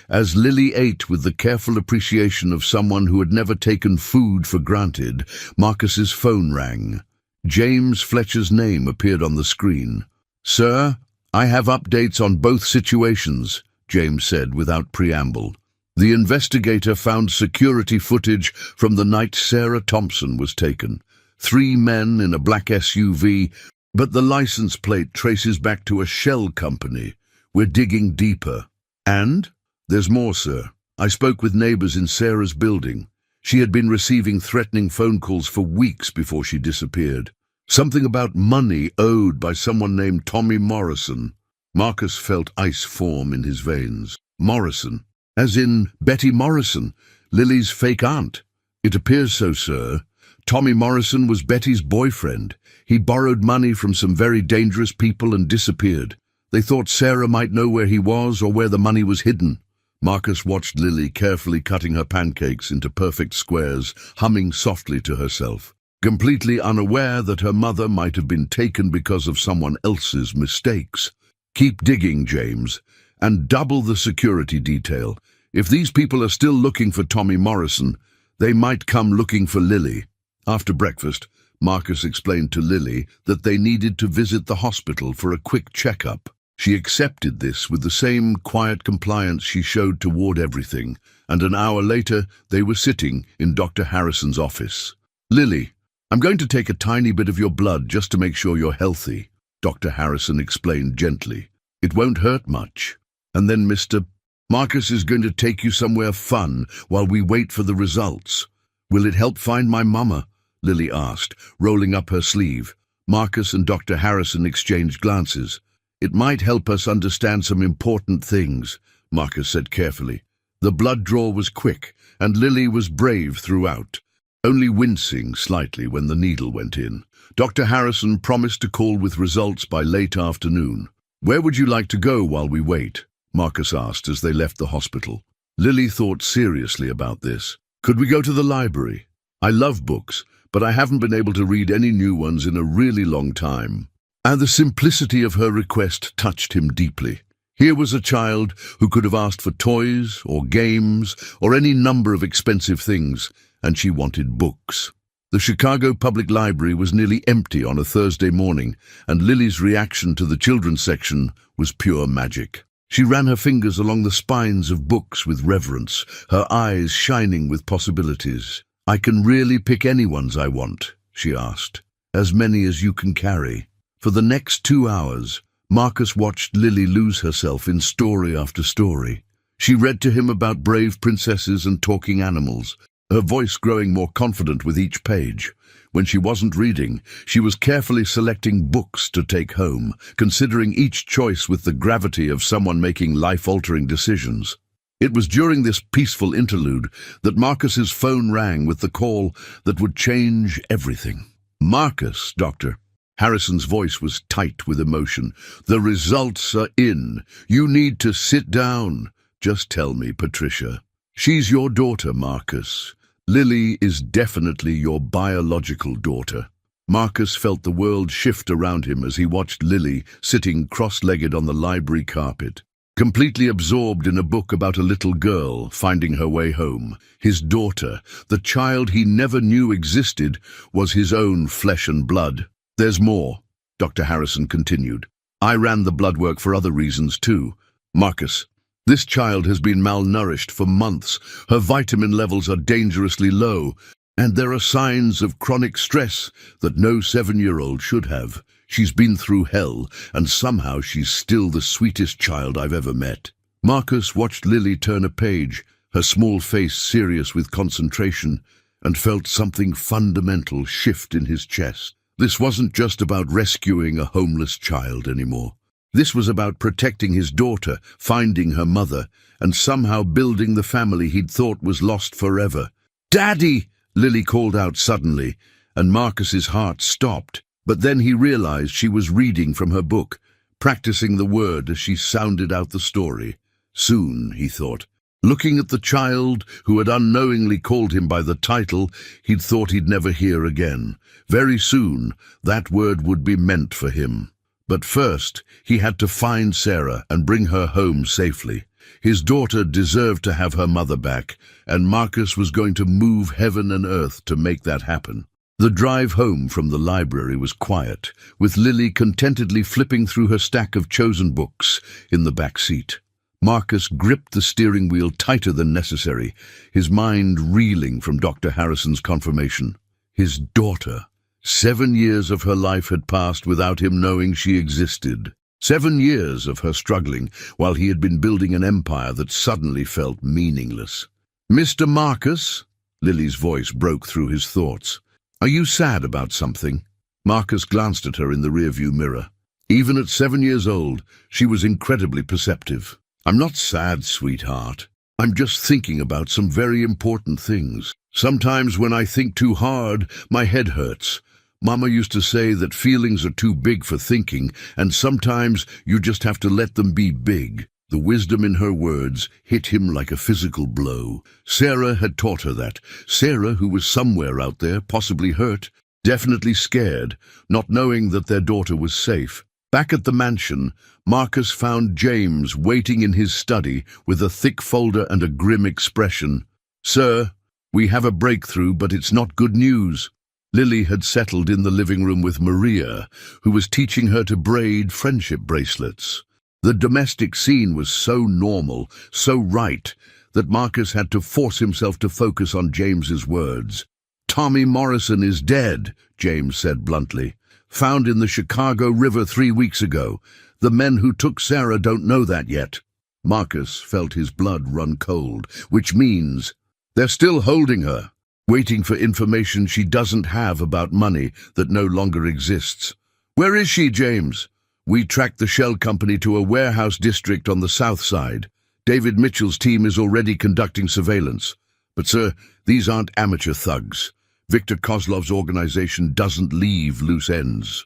As Lily ate with the careful appreciation of someone who had never taken food for granted, Marcus's phone rang. James Fletcher's name appeared on the screen. "Sir, I have updates on both situations," James said without preamble. The investigator found security footage from the night Sarah Thompson was taken. 3 men in a black SUV, but the license plate traces back to a shell company. "We're digging deeper." "And?" "There's more, sir. I spoke with neighbors in Sarah's building. She had been receiving threatening phone calls for weeks before she disappeared. Something about money owed by someone named Tommy Morrison." Marcus felt ice form in his veins. "Morrison? As in Betty Morrison, Lily's fake aunt?" "It appears so, sir. Tommy Morrison was Betty's boyfriend. He borrowed money from some very dangerous people and disappeared. They thought Sarah might know where he was or where the money was hidden." Marcus watched Lily carefully cutting her pancakes into perfect squares, humming softly to herself, completely unaware that her mother might have been taken because of someone else's mistakes. "Keep digging, James, and double the security detail. If these people are still looking for Tommy Morrison, they might come looking for Lily." After breakfast, Marcus explained to Lily that they needed to visit the hospital for a quick checkup. She accepted this with the same quiet compliance she showed toward everything, and an hour later they were sitting in Dr. Harrison's office. "Lily, I'm going to take a tiny bit of your blood just to make sure you're healthy," Dr. Harrison explained gently. "It won't hurt much. And then Mr. Marcus is going to take you somewhere fun while we wait for the results." "Will it help find my mama?" Lily asked, rolling up her sleeve. Marcus and Dr. Harrison exchanged glances. "It might help us understand some important things," Marcus said carefully. The blood draw was quick, and Lily was brave throughout, only wincing slightly when the needle went in. Dr. Harrison promised to call with results by late afternoon. "Where would you like to go while we wait?" Marcus asked as they left the hospital. Lily thought seriously about this. "Could we go to the library? I love books, but I haven't been able to read any new ones in a really long time." And the simplicity of her request touched him deeply. Here was a child who could have asked for toys or games or any number of expensive things, and she wanted books. The Chicago Public Library was nearly empty on a Thursday morning, and Lily's reaction to the children's section was pure magic. She ran her fingers along the spines of books with reverence, her eyes shining with possibilities. "I can really pick any ones I want," she asked. "As many as you can carry." For the next 2 hours, Marcus watched Lily lose herself in story after story. She read to him about brave princesses and talking animals, her voice growing more confident with each page. When she wasn't reading, she was carefully selecting books to take home, considering each choice with the gravity of someone making life-altering decisions. It was during this peaceful interlude that Marcus's phone rang with the call that would change everything. "Marcus, Doctor." Harrison's voice was tight with emotion. "The results are in. You need to sit down. Just tell me, Patricia. She's your daughter, Marcus. Lily is definitely your biological daughter." Marcus felt the world shift around him as he watched Lily sitting cross-legged on the library carpet, completely absorbed in a book about a little girl finding her way home. His daughter, the child he never knew existed, was his own flesh and blood. "There's more," Dr. Harrison continued. "I ran the blood work for other reasons too. Marcus, this child has been malnourished for months. Her vitamin levels are dangerously low, and there are signs of chronic stress that no 7-year-old should have. She's been through hell, and somehow she's still the sweetest child I've ever met." Marcus watched Lily turn a page, her small face serious with concentration, and felt something fundamental shift in his chest. This wasn't just about rescuing a homeless child anymore. This was about protecting his daughter, finding her mother, and somehow building the family he'd thought was lost forever. "Daddy!" Lily called out suddenly, and Marcus's heart stopped. But then he realized she was reading from her book, practicing the word as she sounded out the story. Soon, he thought, looking at the child who had unknowingly called him by the title he'd thought he'd never hear again. Very soon, that word would be meant for him. But first, he had to find Sarah and bring her home safely. His daughter deserved to have her mother back, and Marcus was going to move heaven and earth to make that happen. The drive home from the library was quiet, with Lily contentedly flipping through her stack of chosen books in the back seat. Marcus gripped the steering wheel tighter than necessary, his mind reeling from Dr. Harrison's confirmation. His daughter. 7 years of her life had passed without him knowing she existed. 7 years of her struggling, while he had been building an empire that suddenly felt meaningless. "Mr. Marcus?" Lily's voice broke through his thoughts. "Are you sad about something?" Marcus glanced at her in the rearview mirror. Even at 7 years old, she was incredibly perceptive. "I'm not sad, sweetheart. I'm just thinking about some very important things. Sometimes when I think too hard, my head hurts. Mama used to say that feelings are too big for thinking, and sometimes you just have to let them be big." The wisdom in her words hit him like a physical blow. Sarah had taught her that. Sarah, who was somewhere out there, possibly hurt, definitely scared, not knowing that their daughter was safe. Back at the mansion, Marcus found James waiting in his study with a thick folder and a grim expression. "Sir, we have a breakthrough, but it's not good news." Lily had settled in the living room with Maria, who was teaching her to braid friendship bracelets. The domestic scene was so normal, so right, that Marcus had to force himself to focus on James's words. "Tommy Morrison is dead," James said bluntly. "Found in the Chicago River 3 weeks ago. The men who took Sarah don't know that yet." Marcus felt his blood run cold, which means they're still holding her, waiting for information she doesn't have about money that no longer exists. "Where is she, James?" "We tracked the shell company to a warehouse district on the south side. David Mitchell's team is already conducting surveillance. But, sir, these aren't amateur thugs. Victor Kozlov's organization doesn't leave loose ends."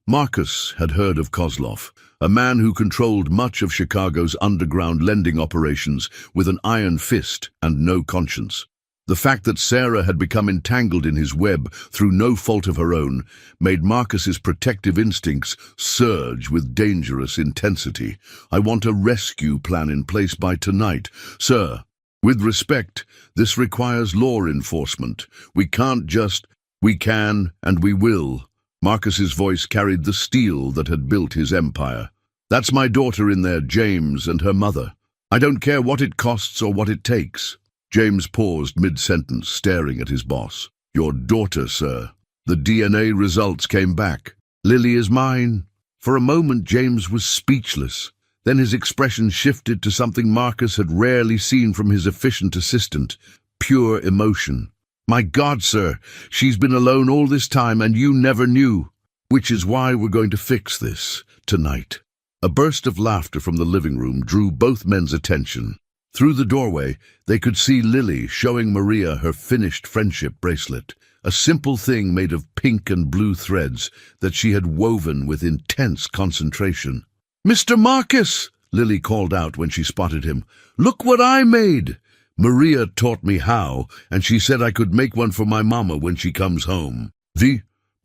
Marcus had heard of Kozlov, a man who controlled much of Chicago's underground lending operations with an iron fist and no conscience. The fact that Sarah had become entangled in his web through no fault of her own made Marcus's protective instincts surge with dangerous intensity. "I want a rescue plan in place by tonight, sir. With respect, this requires law enforcement. We can't just... We can and we will." Marcus's voice carried the steel that had built his empire. "That's my daughter in there, James, and her mother. I don't care what it costs or what it takes." James paused mid-sentence, staring at his boss. "Your daughter, sir. The DNA results came back. Lily is mine." For a moment, James was speechless. Then his expression shifted to something Marcus had rarely seen from his efficient assistant: pure emotion. "My God, sir, she's been alone all this time and you never knew. Which is why we're going to fix this tonight." A burst of laughter from the living room drew both men's attention. Through the doorway, they could see Lily showing Maria her finished friendship bracelet, a simple thing made of pink and blue threads that she had woven with intense concentration. "Mr. Marcus!" Lily called out when she spotted him. "Look what I made! Maria taught me how, and she said I could make one for my mama when she comes home."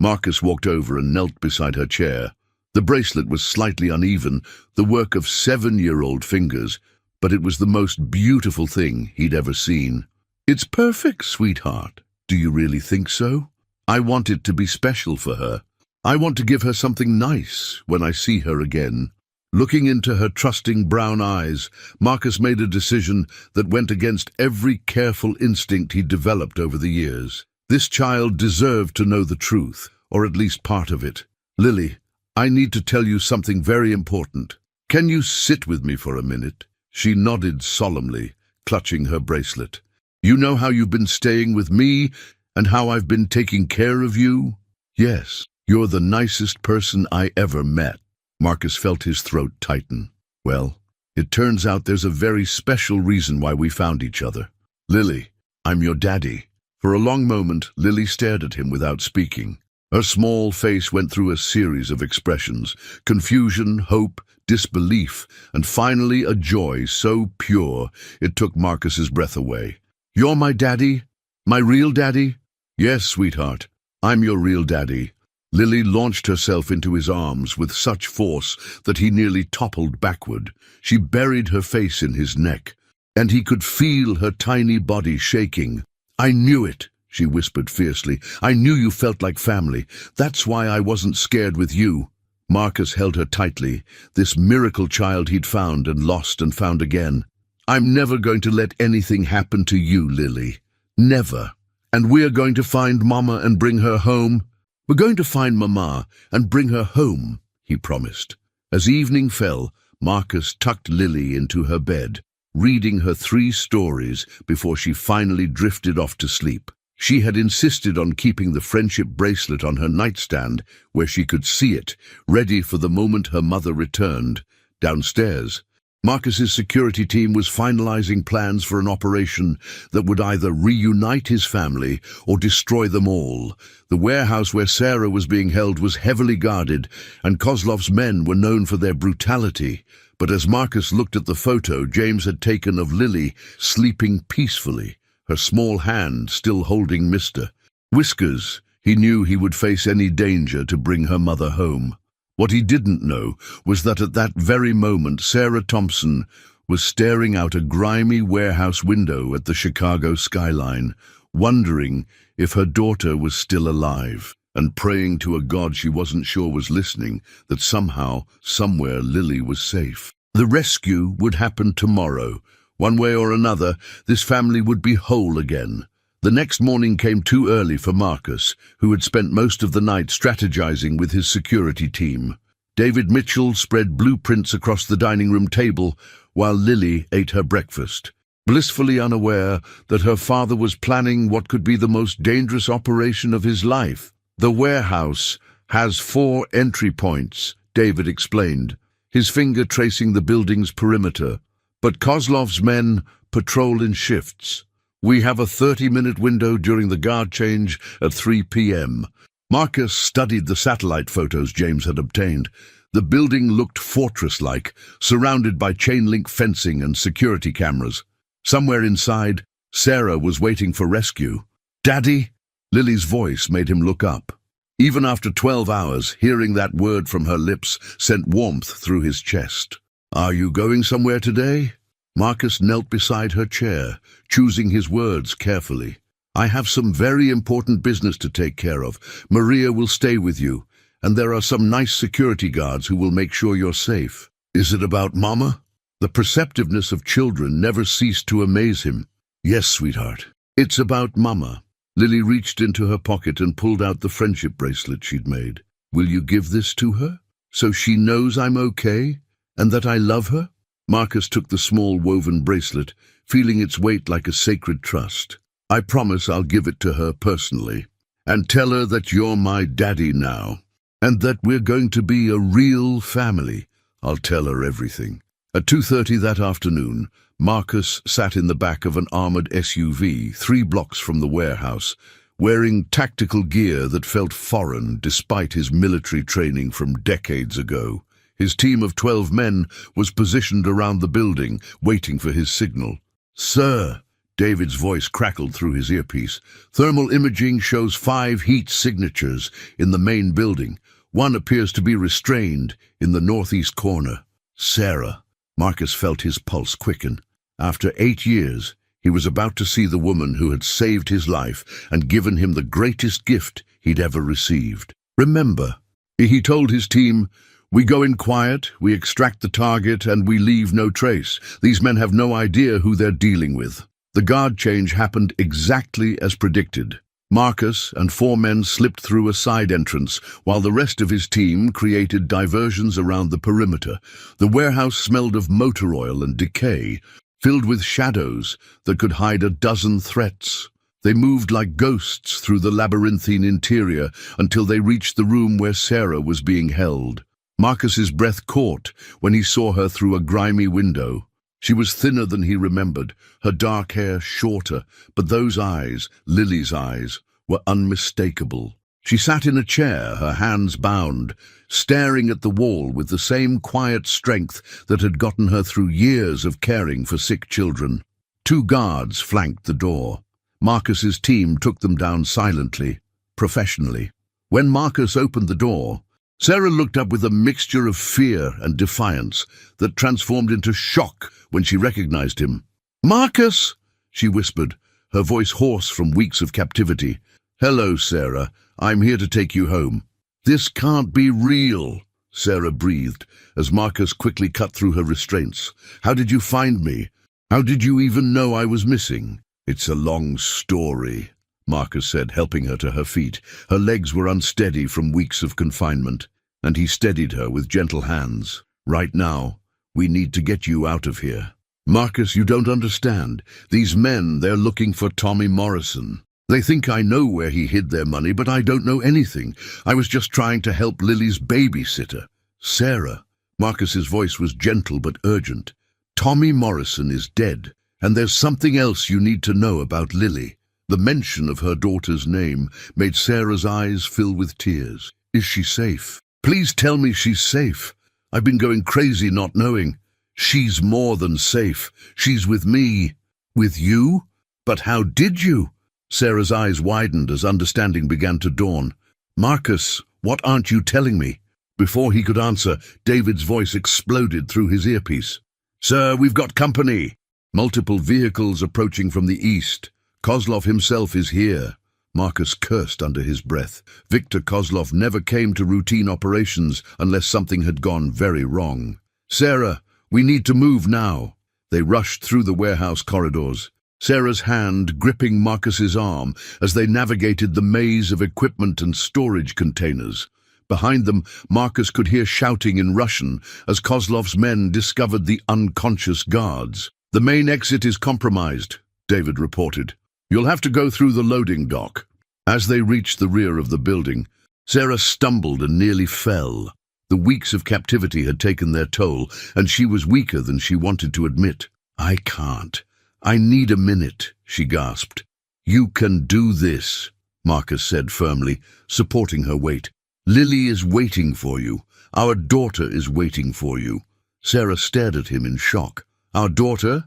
Marcus walked over and knelt beside her chair. The bracelet was slightly uneven, the work of 7-year-old fingers, but it was the most beautiful thing he'd ever seen. "It's perfect, sweetheart. Do you really think so? I want it to be special for her. I want to give her something nice when I see her again." Looking into her trusting brown eyes, Marcus made a decision that went against every careful instinct he'd developed over the years. This child deserved to know the truth, or at least part of it. "Lily, I need to tell you something very important. Can you sit with me for a minute?" She nodded solemnly, clutching her bracelet. "You know how you've been staying with me and how I've been taking care of you?" "Yes, you're the nicest person I ever met." Marcus felt his throat tighten. "Well, it turns out there's a very special reason why we found each other. Lily, I'm your daddy." For a long moment, Lily stared at him without speaking. Her small face went through a series of expressions: confusion, hope, disbelief, and finally a joy so pure it took Marcus's breath away. "You're my daddy? My real daddy?" "Yes, sweetheart, I'm your real daddy." Lily launched herself into his arms with such force that he nearly toppled backward. She buried her face in his neck, and he could feel her tiny body shaking. "I knew it," she whispered fiercely. "I knew you felt like family. That's why I wasn't scared with you." Marcus held her tightly, this miracle child he'd found and lost and found again. "I'm never going to let anything happen to you, Lily. Never. And we're going to find Mama and bring her home. We're going to find Mama and bring her home," he promised. As evening fell, Marcus tucked Lily into her bed, reading her 3 stories before she finally drifted off to sleep. She had insisted on keeping the friendship bracelet on her nightstand where she could see it, ready for the moment her mother returned. Downstairs, Marcus's security team was finalizing plans for an operation that would either reunite his family or destroy them all. The warehouse where Sarah was being held was heavily guarded, and Kozlov's men were known for their brutality. But as Marcus looked at the photo James had taken of Lily sleeping peacefully, her small hand still holding Mr. Whiskers, he knew he would face any danger to bring her mother home. What he didn't know was that at that very moment Sarah Thompson was staring out a grimy warehouse window at the Chicago skyline, wondering if her daughter was still alive, and praying to a God she wasn't sure was listening that somehow, somewhere, Lily was safe. The rescue would happen tomorrow. One way or another, this family would be whole again. The next morning came too early for Marcus, who had spent most of the night strategizing with his security team. David Mitchell spread blueprints across the dining room table while Lily ate her breakfast, blissfully unaware that her father was planning what could be the most dangerous operation of his life. "The warehouse has 4 entry points," David explained, his finger tracing the building's perimeter. "But Kozlov's men patrol in shifts. We have a 30-minute window during the guard change at 3 p.m. Marcus studied the satellite photos James had obtained. The building looked fortress-like, surrounded by chain-link fencing and security cameras. Somewhere inside, Sarah was waiting for rescue. "Daddy?" Lily's voice made him look up. Even after 12 hours, hearing that word from her lips sent warmth through his chest. "Are you going somewhere today?" Marcus knelt beside her chair, choosing his words carefully. "I have some very important business to take care of. Maria will stay with you, and there are some nice security guards who will make sure you're safe." "Is it about Mama?" The perceptiveness of children never ceased to amaze him. "Yes, sweetheart. It's about Mama." Lily reached into her pocket and pulled out the friendship bracelet she'd made. "Will you give this to her, so she knows I'm okay, and that I love her?" Marcus took the small woven bracelet, feeling its weight like a sacred trust. "I promise I'll give it to her personally. And tell her that you're my daddy now, and that we're going to be a real family. I'll tell her everything. At 2:30 that afternoon, Marcus sat in the back of an armored SUV 3 blocks from the warehouse, wearing tactical gear that felt foreign despite his military training from decades ago. His team of 12 men was positioned around the building, waiting for his signal. "Sir," David's voice crackled through his earpiece, "thermal imaging shows 5 heat signatures in the main building. One appears to be restrained in the northeast corner." Sarah. Marcus felt his pulse quicken. After 8 years, he was about to see the woman who had saved his life and given him the greatest gift he'd ever received. "Remember," he told his team, "we go in quiet, we extract the target, and we leave no trace. These men have no idea who they're dealing with." The guard change happened exactly as predicted. Marcus and 4 men slipped through a side entrance, while the rest of his team created diversions around the perimeter. The warehouse smelled of motor oil and decay, filled with shadows that could hide a dozen threats. They moved like ghosts through the labyrinthine interior until they reached the room where Sarah was being held. Marcus's breath caught when he saw her through a grimy window. She was thinner than he remembered, her dark hair shorter, but those eyes, Lily's eyes, were unmistakable. She sat in a chair, her hands bound, staring at the wall with the same quiet strength that had gotten her through years of caring for sick children. 2 guards flanked the door. Marcus's team took them down silently, professionally. When Marcus opened the door, Sarah looked up with a mixture of fear and defiance that transformed into shock when she recognized him. "Marcus!" she whispered, her voice hoarse from weeks of captivity. "Hello, Sarah. I'm here to take you home." "This can't be real," Sarah breathed, as Marcus quickly cut through her restraints. "How did you find me? How did you even know I was missing?" "It's a long story," Marcus said, helping her to her feet. Her legs were unsteady from weeks of confinement, and he steadied her with gentle hands. "Right now, we need to get you out of here." "Marcus, you don't understand. These men, they're looking for Tommy Morrison. They think I know where he hid their money, but I don't know anything. I was just trying to help Lily's babysitter." "Sarah," Marcus's voice was gentle but urgent. "Tommy Morrison is dead, and there's something else you need to know about Lily." The mention of her daughter's name made Sarah's eyes fill with tears. "Is she safe? Please tell me she's safe. I've been going crazy not knowing." "She's more than safe. She's with me." "With you? But how did you?" Sarah's eyes widened as understanding began to dawn. "Marcus, what aren't you telling me?" Before he could answer, David's voice exploded through his earpiece. "Sir, we've got company." "Multiple vehicles approaching from the east. Kozlov himself is here." Marcus cursed under his breath. Viktor Kozlov never came to routine operations unless something had gone very wrong. "Sarah, we need to move now." They rushed through the warehouse corridors, Sarah's hand gripping Marcus's arm as they navigated the maze of equipment and storage containers. Behind them, Marcus could hear shouting in Russian as Kozlov's men discovered the unconscious guards. "The main exit is compromised," David reported. "You'll have to go through the loading dock." As they reached the rear of the building, Sarah stumbled and nearly fell. The weeks of captivity had taken their toll, and she was weaker than she wanted to admit. "I can't. I need a minute," she gasped. "You can do this," Marcus said firmly, supporting her weight. "Lily is waiting for you. Our daughter is waiting for you." Sarah stared at him in shock. "Our daughter?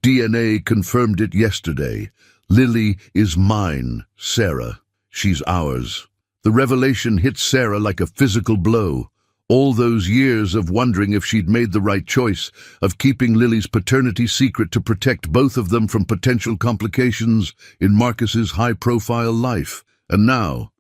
DNA confirmed it yesterday. Lily is mine, Sarah. She's ours." The revelation hit Sarah like a physical blow. All those years of wondering if she'd made the right choice, of keeping Lily's paternity secret to protect both of them from potential complications in Marcus's high-profile life. And now,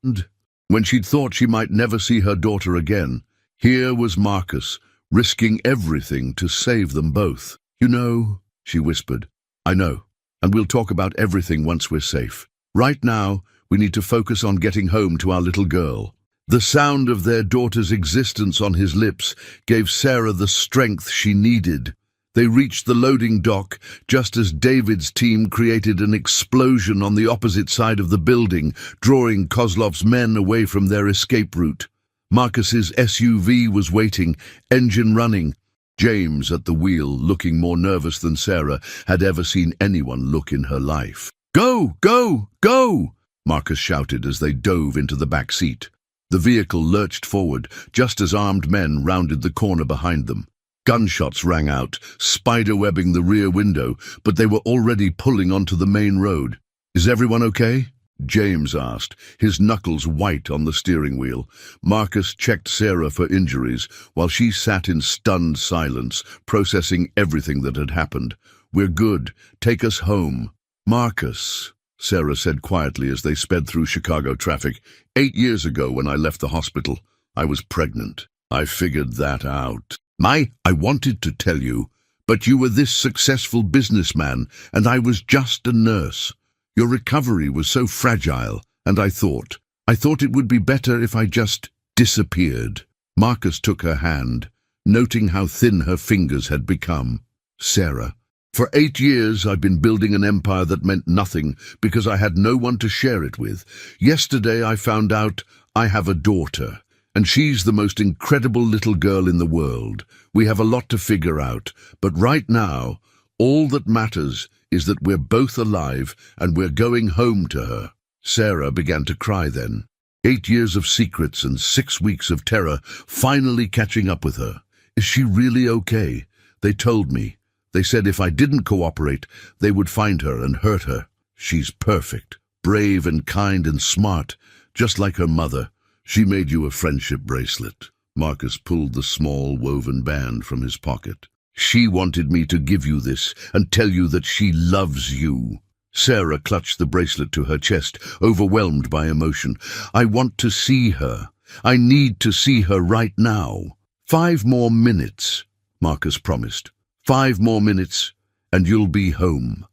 when she'd thought she might never see her daughter again, here was Marcus, risking everything to save them both. "You know," she whispered, "I know, and we'll talk about everything once we're safe. Right now, we need to focus on getting home to our little girl." The sound of their daughter's existence on his lips gave Sarah the strength she needed. They reached the loading dock just as David's team created an explosion on the opposite side of the building, drawing Kozlov's men away from their escape route. Marcus's SUV was waiting, engine running. James at the wheel, looking more nervous than Sarah had ever seen anyone look in her life. "Go, go, go!" Marcus shouted as they dove into the back seat. The vehicle lurched forward, just as armed men rounded the corner behind them. Gunshots rang out, spiderwebbing the rear window, but they were already pulling onto the main road. "Is everyone okay?" James asked, his knuckles white on the steering wheel. Marcus checked Sarah for injuries, while she sat in stunned silence, processing everything that had happened. "We're good. Take us home." "Marcus," Sarah said quietly as they sped through Chicago traffic, 8 years ago when I left the hospital, I was pregnant. I figured that out. I wanted to tell you, but you were this successful businessman, and I was just a nurse. Your recovery was so fragile, and I thought it would be better if I just disappeared." Marcus took her hand, noting how thin her fingers had become. "Sarah, for 8 years I've been building an empire that meant nothing because I had no one to share it with. Yesterday I found out I have a daughter, and she's the most incredible little girl in the world. We have a lot to figure out, but right now, all that matters is that we're both alive and we're going home to her." Sarah began to cry then. 8 years of secrets and 6 weeks of terror finally catching up with her. "Is she really okay? They told me. They said if I didn't cooperate, they would find her and hurt her. She's perfect, brave and kind and smart, just like her mother. She made you a friendship bracelet." Marcus pulled the small woven band from his pocket. "She wanted me to give you this and tell you that she loves you." Sarah clutched the bracelet to her chest, overwhelmed by emotion. "I want to see her. I need to see her right now." 5 more minutes, Marcus promised. 5 more minutes, and you'll be home."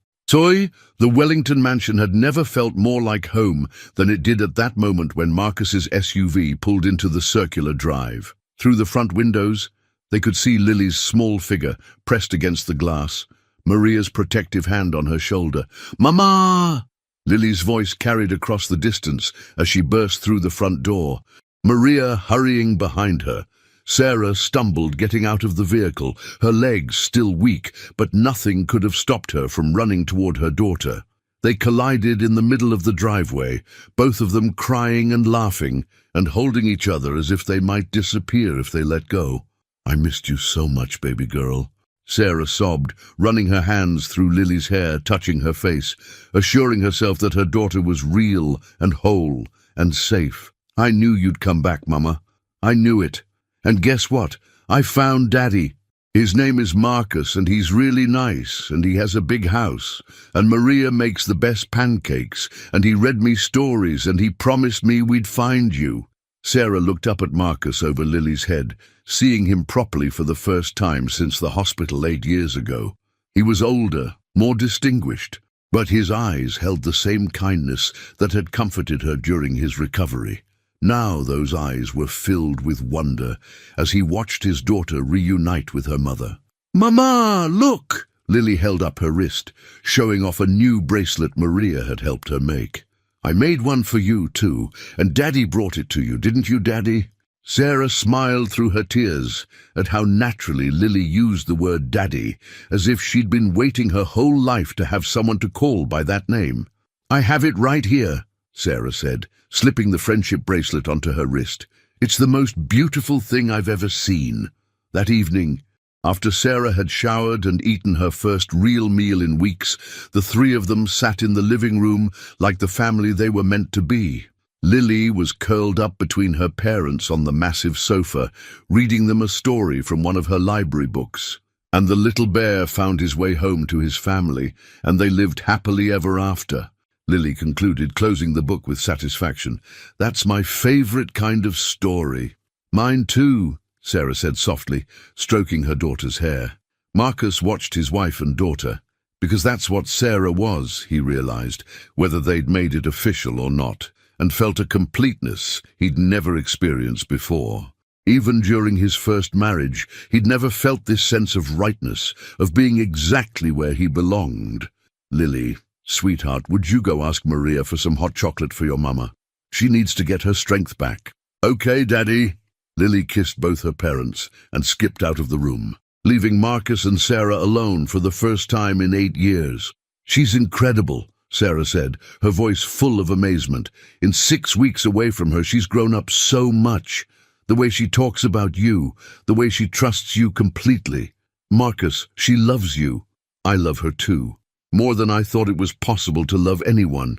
The Wellington mansion had never felt more like home than it did at that moment when Marcus's SUV pulled into the circular drive. Through the front windows, they could see Lily's small figure pressed against the glass, Maria's protective hand on her shoulder. "Mama!" Lily's voice carried across the distance as she burst through the front door, Maria hurrying behind her. Sarah stumbled getting out of the vehicle, her legs still weak, but nothing could have stopped her from running toward her daughter. They collided in the middle of the driveway, both of them crying and laughing, and holding each other as if they might disappear if they let go. "I missed you so much, baby girl," Sarah sobbed, running her hands through Lily's hair, touching her face, assuring herself that her daughter was real and whole and safe. "I knew you'd come back, Mama. I knew it. And guess what? I found Daddy. His name is Marcus, and he's really nice, and he has a big house, and Maria makes the best pancakes, and he read me stories, and he promised me we'd find you." Sarah looked up at Marcus over Lily's head, seeing him properly for the first time since the hospital 8 years ago. He was older, more distinguished, but his eyes held the same kindness that had comforted her during his recovery. Now those eyes were filled with wonder as he watched his daughter reunite with her mother. "Mama, look!" Lily held up her wrist, showing off a new bracelet Maria had helped her make. "I made one for you, too, and Daddy brought it to you, didn't you, Daddy?" Sarah smiled through her tears at how naturally Lily used the word Daddy, as if she'd been waiting her whole life to have someone to call by that name. "I have it right here," Sarah said, slipping the friendship bracelet onto her wrist. "It's the most beautiful thing I've ever seen." That evening, after Sarah had showered and eaten her first real meal in weeks, the 3 of them sat in the living room like the family they were meant to be. Lily was curled up between her parents on the massive sofa, reading them a story from one of her library books. And the little bear found his way home to his family, and they lived happily ever after. Lily concluded, closing the book with satisfaction. "That's my favorite kind of story." "Mine too," Sarah said softly, stroking her daughter's hair. Marcus watched his wife and daughter, because that's what Sarah was, he realized, whether they'd made it official or not, and felt a completeness he'd never experienced before. Even during his first marriage, he'd never felt this sense of rightness, of being exactly where he belonged. "Lily, sweetheart, would you go ask Maria for some hot chocolate for your mama? She needs to get her strength back." "Okay, Daddy." Lily kissed both her parents and skipped out of the room, leaving Marcus and Sarah alone for the first time in 8 years. "She's incredible," Sarah said, her voice full of amazement. "In 6 weeks away from her, she's grown up so much. The way she talks about you, the way she trusts you completely. Marcus, she loves you. I love her too. More than I thought it was possible to love anyone."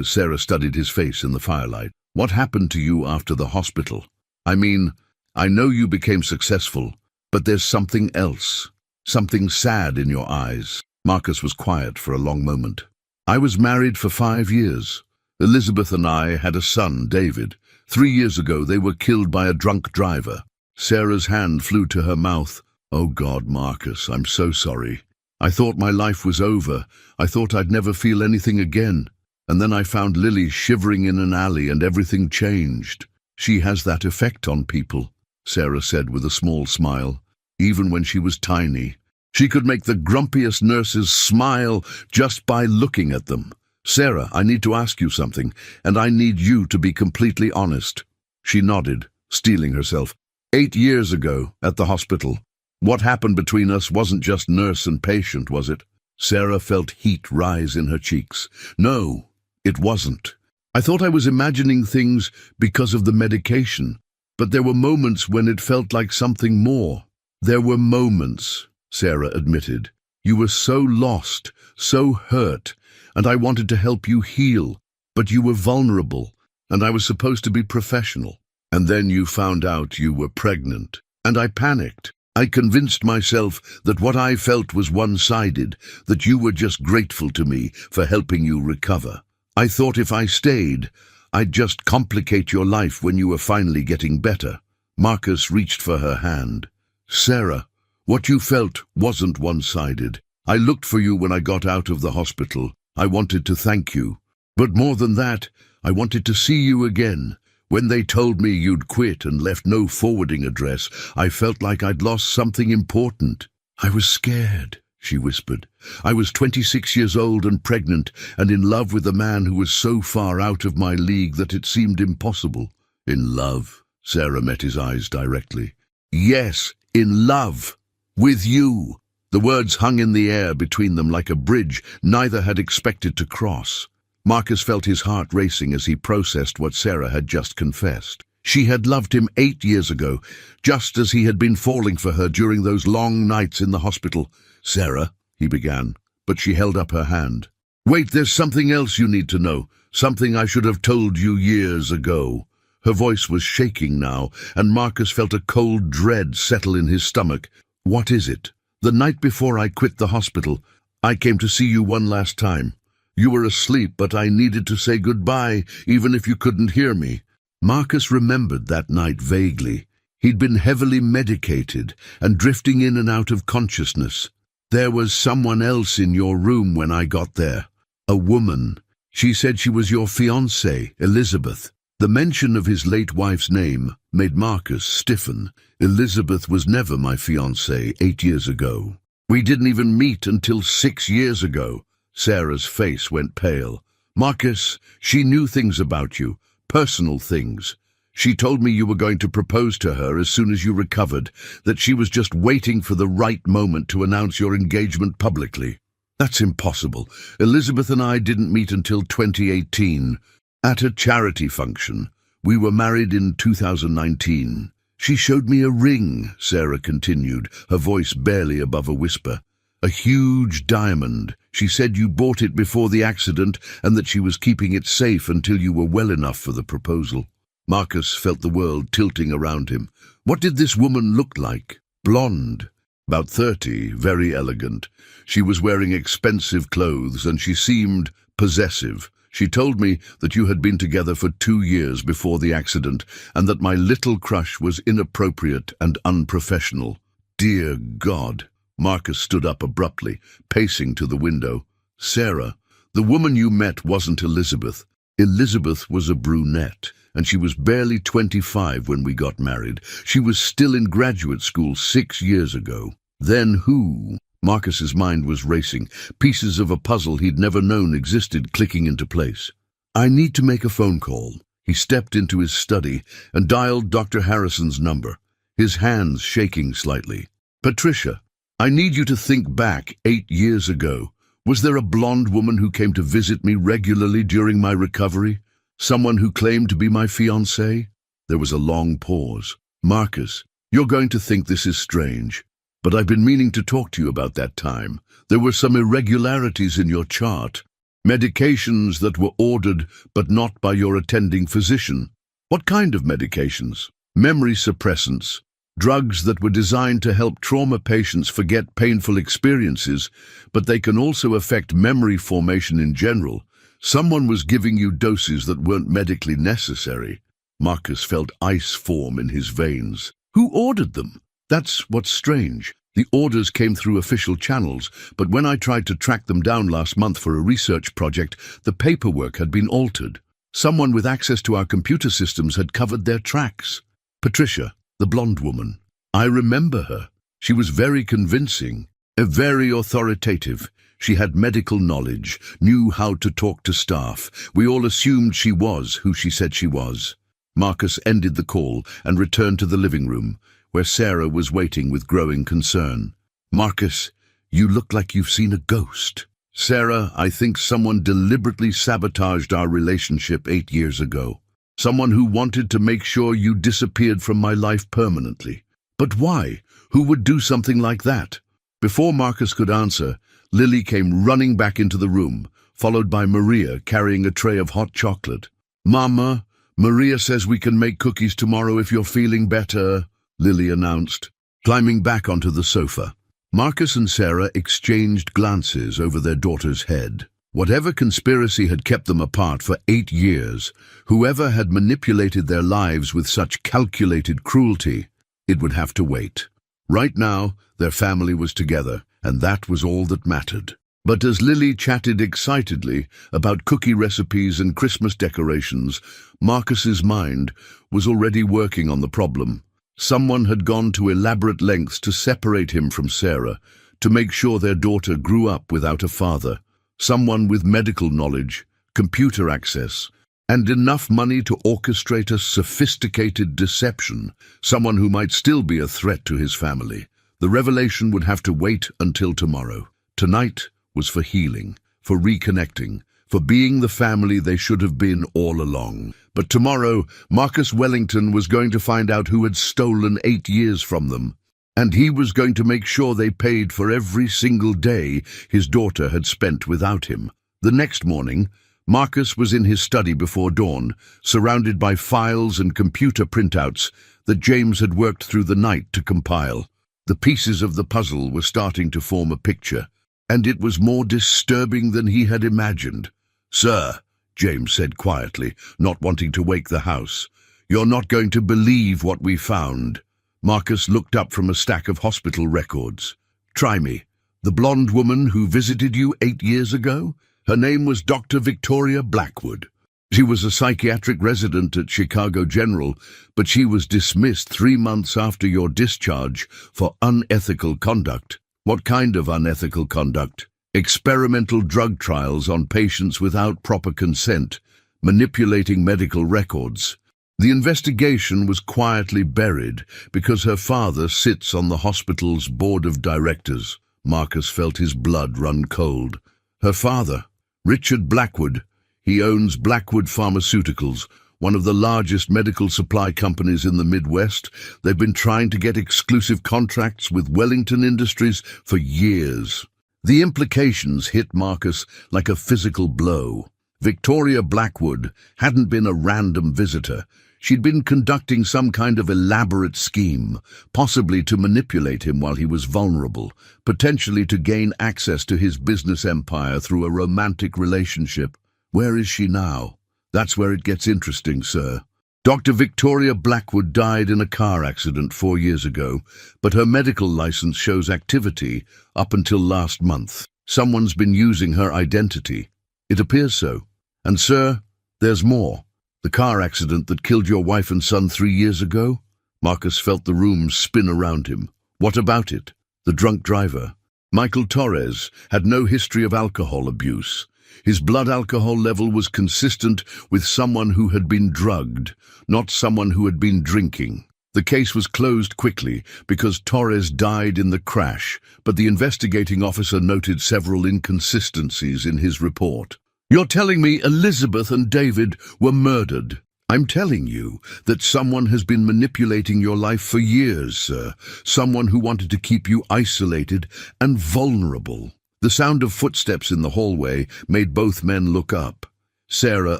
Sarah studied his face in the firelight. "What happened to you after the hospital? I mean, I know you became successful, but there's something else. Something sad in your eyes." Marcus was quiet for a long moment. "I was married for 5 years. Elizabeth and I had a son, David. 3 years ago, they were killed by a drunk driver." Sarah's hand flew to her mouth. "Oh God, Marcus, I'm so sorry. I thought my life was over. I thought I'd never feel anything again. And then I found Lily shivering in an alley and everything changed." "She has that effect on people," Sarah said with a small smile. "Even when she was tiny, she could make the grumpiest nurses smile just by looking at them. Sarah, I need to ask you something, and I need you to be completely honest." She nodded, steeling herself. 8 years ago, at the hospital, what happened between us wasn't just nurse and patient, was it?" Sarah felt heat rise in her cheeks. "No, it wasn't. I thought I was imagining things because of the medication, but there were moments when it felt like something more." "There were moments," Sarah admitted. "You were so lost, so hurt, and I wanted to help you heal, but you were vulnerable, and I was supposed to be professional. And then you found out you were pregnant, and I panicked. I convinced myself that what I felt was one-sided, that you were just grateful to me for helping you recover. I thought if I stayed, I'd just complicate your life when you were finally getting better." Marcus reached for her hand. "Sarah, what you felt wasn't one-sided. I looked for you when I got out of the hospital. I wanted to thank you. But more than that, I wanted to see you again. When they told me you'd quit and left no forwarding address, I felt like I'd lost something important. I was scared," she whispered. "I was 26 years old and pregnant, and in love with a man who was so far out of my league that it seemed impossible." "In love?" Sarah met his eyes directly. "Yes, in love. With you." The words hung in the air between them like a bridge neither had expected to cross. Marcus felt his heart racing as he processed what Sarah had just confessed. She had loved him 8 years ago, just as he had been falling for her during those long nights in the hospital. "Sarah," he began, but she held up her hand. "Wait, there's something else you need to know, something I should have told you years ago." Her voice was shaking now, and Marcus felt a cold dread settle in his stomach. "What is it?" "The night before I quit the hospital, I came to see you one last time. You were asleep, but I needed to say goodbye, even if you couldn't hear me." Marcus remembered that night vaguely. He'd been heavily medicated and drifting in and out of consciousness. "There was someone else in your room when I got there. A woman. She said she was your fiancée, Elizabeth." The mention of his late wife's name made Marcus stiffen. "Elizabeth was never my fiancée 8 years ago. We didn't even meet until 6 years ago." Sarah's face went pale. "Marcus, she knew things about you, personal things. She told me you were going to propose to her as soon as you recovered, that she was just waiting for the right moment to announce your engagement publicly." "That's impossible. Elizabeth and I didn't meet until 2018, at a charity function. We were married in 2019. She showed me a ring," Sarah continued, her voice barely above a whisper. "A huge diamond. She said you bought it before the accident and that she was keeping it safe until you were well enough for the proposal." Marcus felt the world tilting around him. What did this woman look like? Blonde, about 30, very elegant. She was wearing expensive clothes and she seemed possessive. "She told me that you had been together for 2 years before the accident and that my little crush was inappropriate and unprofessional." Dear God! Marcus stood up abruptly, pacing to the window. "Sarah, the woman you met wasn't Elizabeth. Elizabeth was a brunette, and she was barely 25 when we got married. She was still in graduate school 6 years ago." "Then who?" Marcus's mind was racing, pieces of a puzzle he'd never known existed clicking into place. "I need to make a phone call." He stepped into his study and dialed Dr. Harrison's number, his hands shaking slightly. "Patricia, I need you to think back 8 years ago. Was there a blonde woman who came to visit me regularly during my recovery? Someone who claimed to be my fiancée?" There was a long pause. "Marcus, you're going to think this is strange, but I've been meaning to talk to you about that time. There were some irregularities in your chart. Medications that were ordered but not by your attending physician." "What kind of medications?" "Memory suppressants. Drugs that were designed to help trauma patients forget painful experiences, but they can also affect memory formation in general. Someone was giving you doses that weren't medically necessary." Marcus felt ice form in his veins. "Who ordered them?" "That's what's strange. The orders came through official channels, but when I tried to track them down last month for a research project, the paperwork had been altered. Someone with access to our computer systems had covered their tracks." "Patricia, the blonde woman. I remember her. She was very convincing, very authoritative. She had medical knowledge, knew how to talk to staff. We all assumed she was who she said she was." Marcus ended the call and returned to the living room, where Sarah was waiting with growing concern. "Marcus, you look like you've seen a ghost." "Sarah, I think someone deliberately sabotaged our relationship 8 years ago. Someone who wanted to make sure you disappeared from my life permanently." "But why? Who would do something like that?" Before Marcus could answer, Lily came running back into the room, followed by Maria carrying a tray of hot chocolate. "Mama, Maria says we can make cookies tomorrow if you're feeling better," Lily announced, climbing back onto the sofa. Marcus and Sarah exchanged glances over their daughter's head. Whatever conspiracy had kept them apart for 8 years, whoever had manipulated their lives with such calculated cruelty, it would have to wait. Right now, their family was together, and that was all that mattered. But as Lily chatted excitedly about cookie recipes and Christmas decorations, Marcus's mind was already working on the problem. Someone had gone to elaborate lengths to separate him from Sarah, to make sure their daughter grew up without a father. Someone with medical knowledge, computer access, and enough money to orchestrate a sophisticated deception. Someone who might still be a threat to his family. The revelation would have to wait until tomorrow. Tonight was for healing, for reconnecting, for being the family they should have been all along. But tomorrow, Marcus Wellington was going to find out who had stolen 8 years from them, and he was going to make sure they paid for every single day his daughter had spent without him. The next morning, Marcus was in his study before dawn, surrounded by files and computer printouts that James had worked through the night to compile. The pieces of the puzzle were starting to form a picture, and it was more disturbing than he had imagined. "Sir," James said quietly, not wanting to wake the house, "you're not going to believe what we found." Marcus looked up from a stack of hospital records. "Try me. The blonde woman who visited you 8 years ago? Her name was Dr. Victoria Blackwood. She was a psychiatric resident at Chicago General, but she was dismissed 3 months after your discharge for unethical conduct." "What kind of unethical conduct?" "Experimental drug trials on patients without proper consent, manipulating medical records. The investigation was quietly buried because her father sits on the hospital's board of directors." Marcus felt his blood run cold. "Her father? Richard Blackwood. He owns Blackwood Pharmaceuticals, one of the largest medical supply companies in the Midwest. They've been trying to get exclusive contracts with Wellington Industries for years." The implications hit Marcus like a physical blow. Victoria Blackwood hadn't been a random visitor. She'd been conducting some kind of elaborate scheme, possibly to manipulate him while he was vulnerable, potentially to gain access to his business empire through a romantic relationship. Where is she now? That's where it gets interesting, sir. Dr. Victoria Blackwood died in a car accident 4 years ago, but her medical license shows activity up until last month. Someone's been using her identity. It appears so. And, sir, there's more. The car accident that killed your wife and son 3 years ago? Marcus felt the room spin around him. What about it? The drunk driver. Michael Torres had no history of alcohol abuse. His blood alcohol level was consistent with someone who had been drugged, not someone who had been drinking. The case was closed quickly because Torres died in the crash, but the investigating officer noted several inconsistencies in his report. "You're telling me Elizabeth and David were murdered?" "I'm telling you that someone has been manipulating your life for years, sir. Someone who wanted to keep you isolated and vulnerable." The sound of footsteps in the hallway made both men look up. Sarah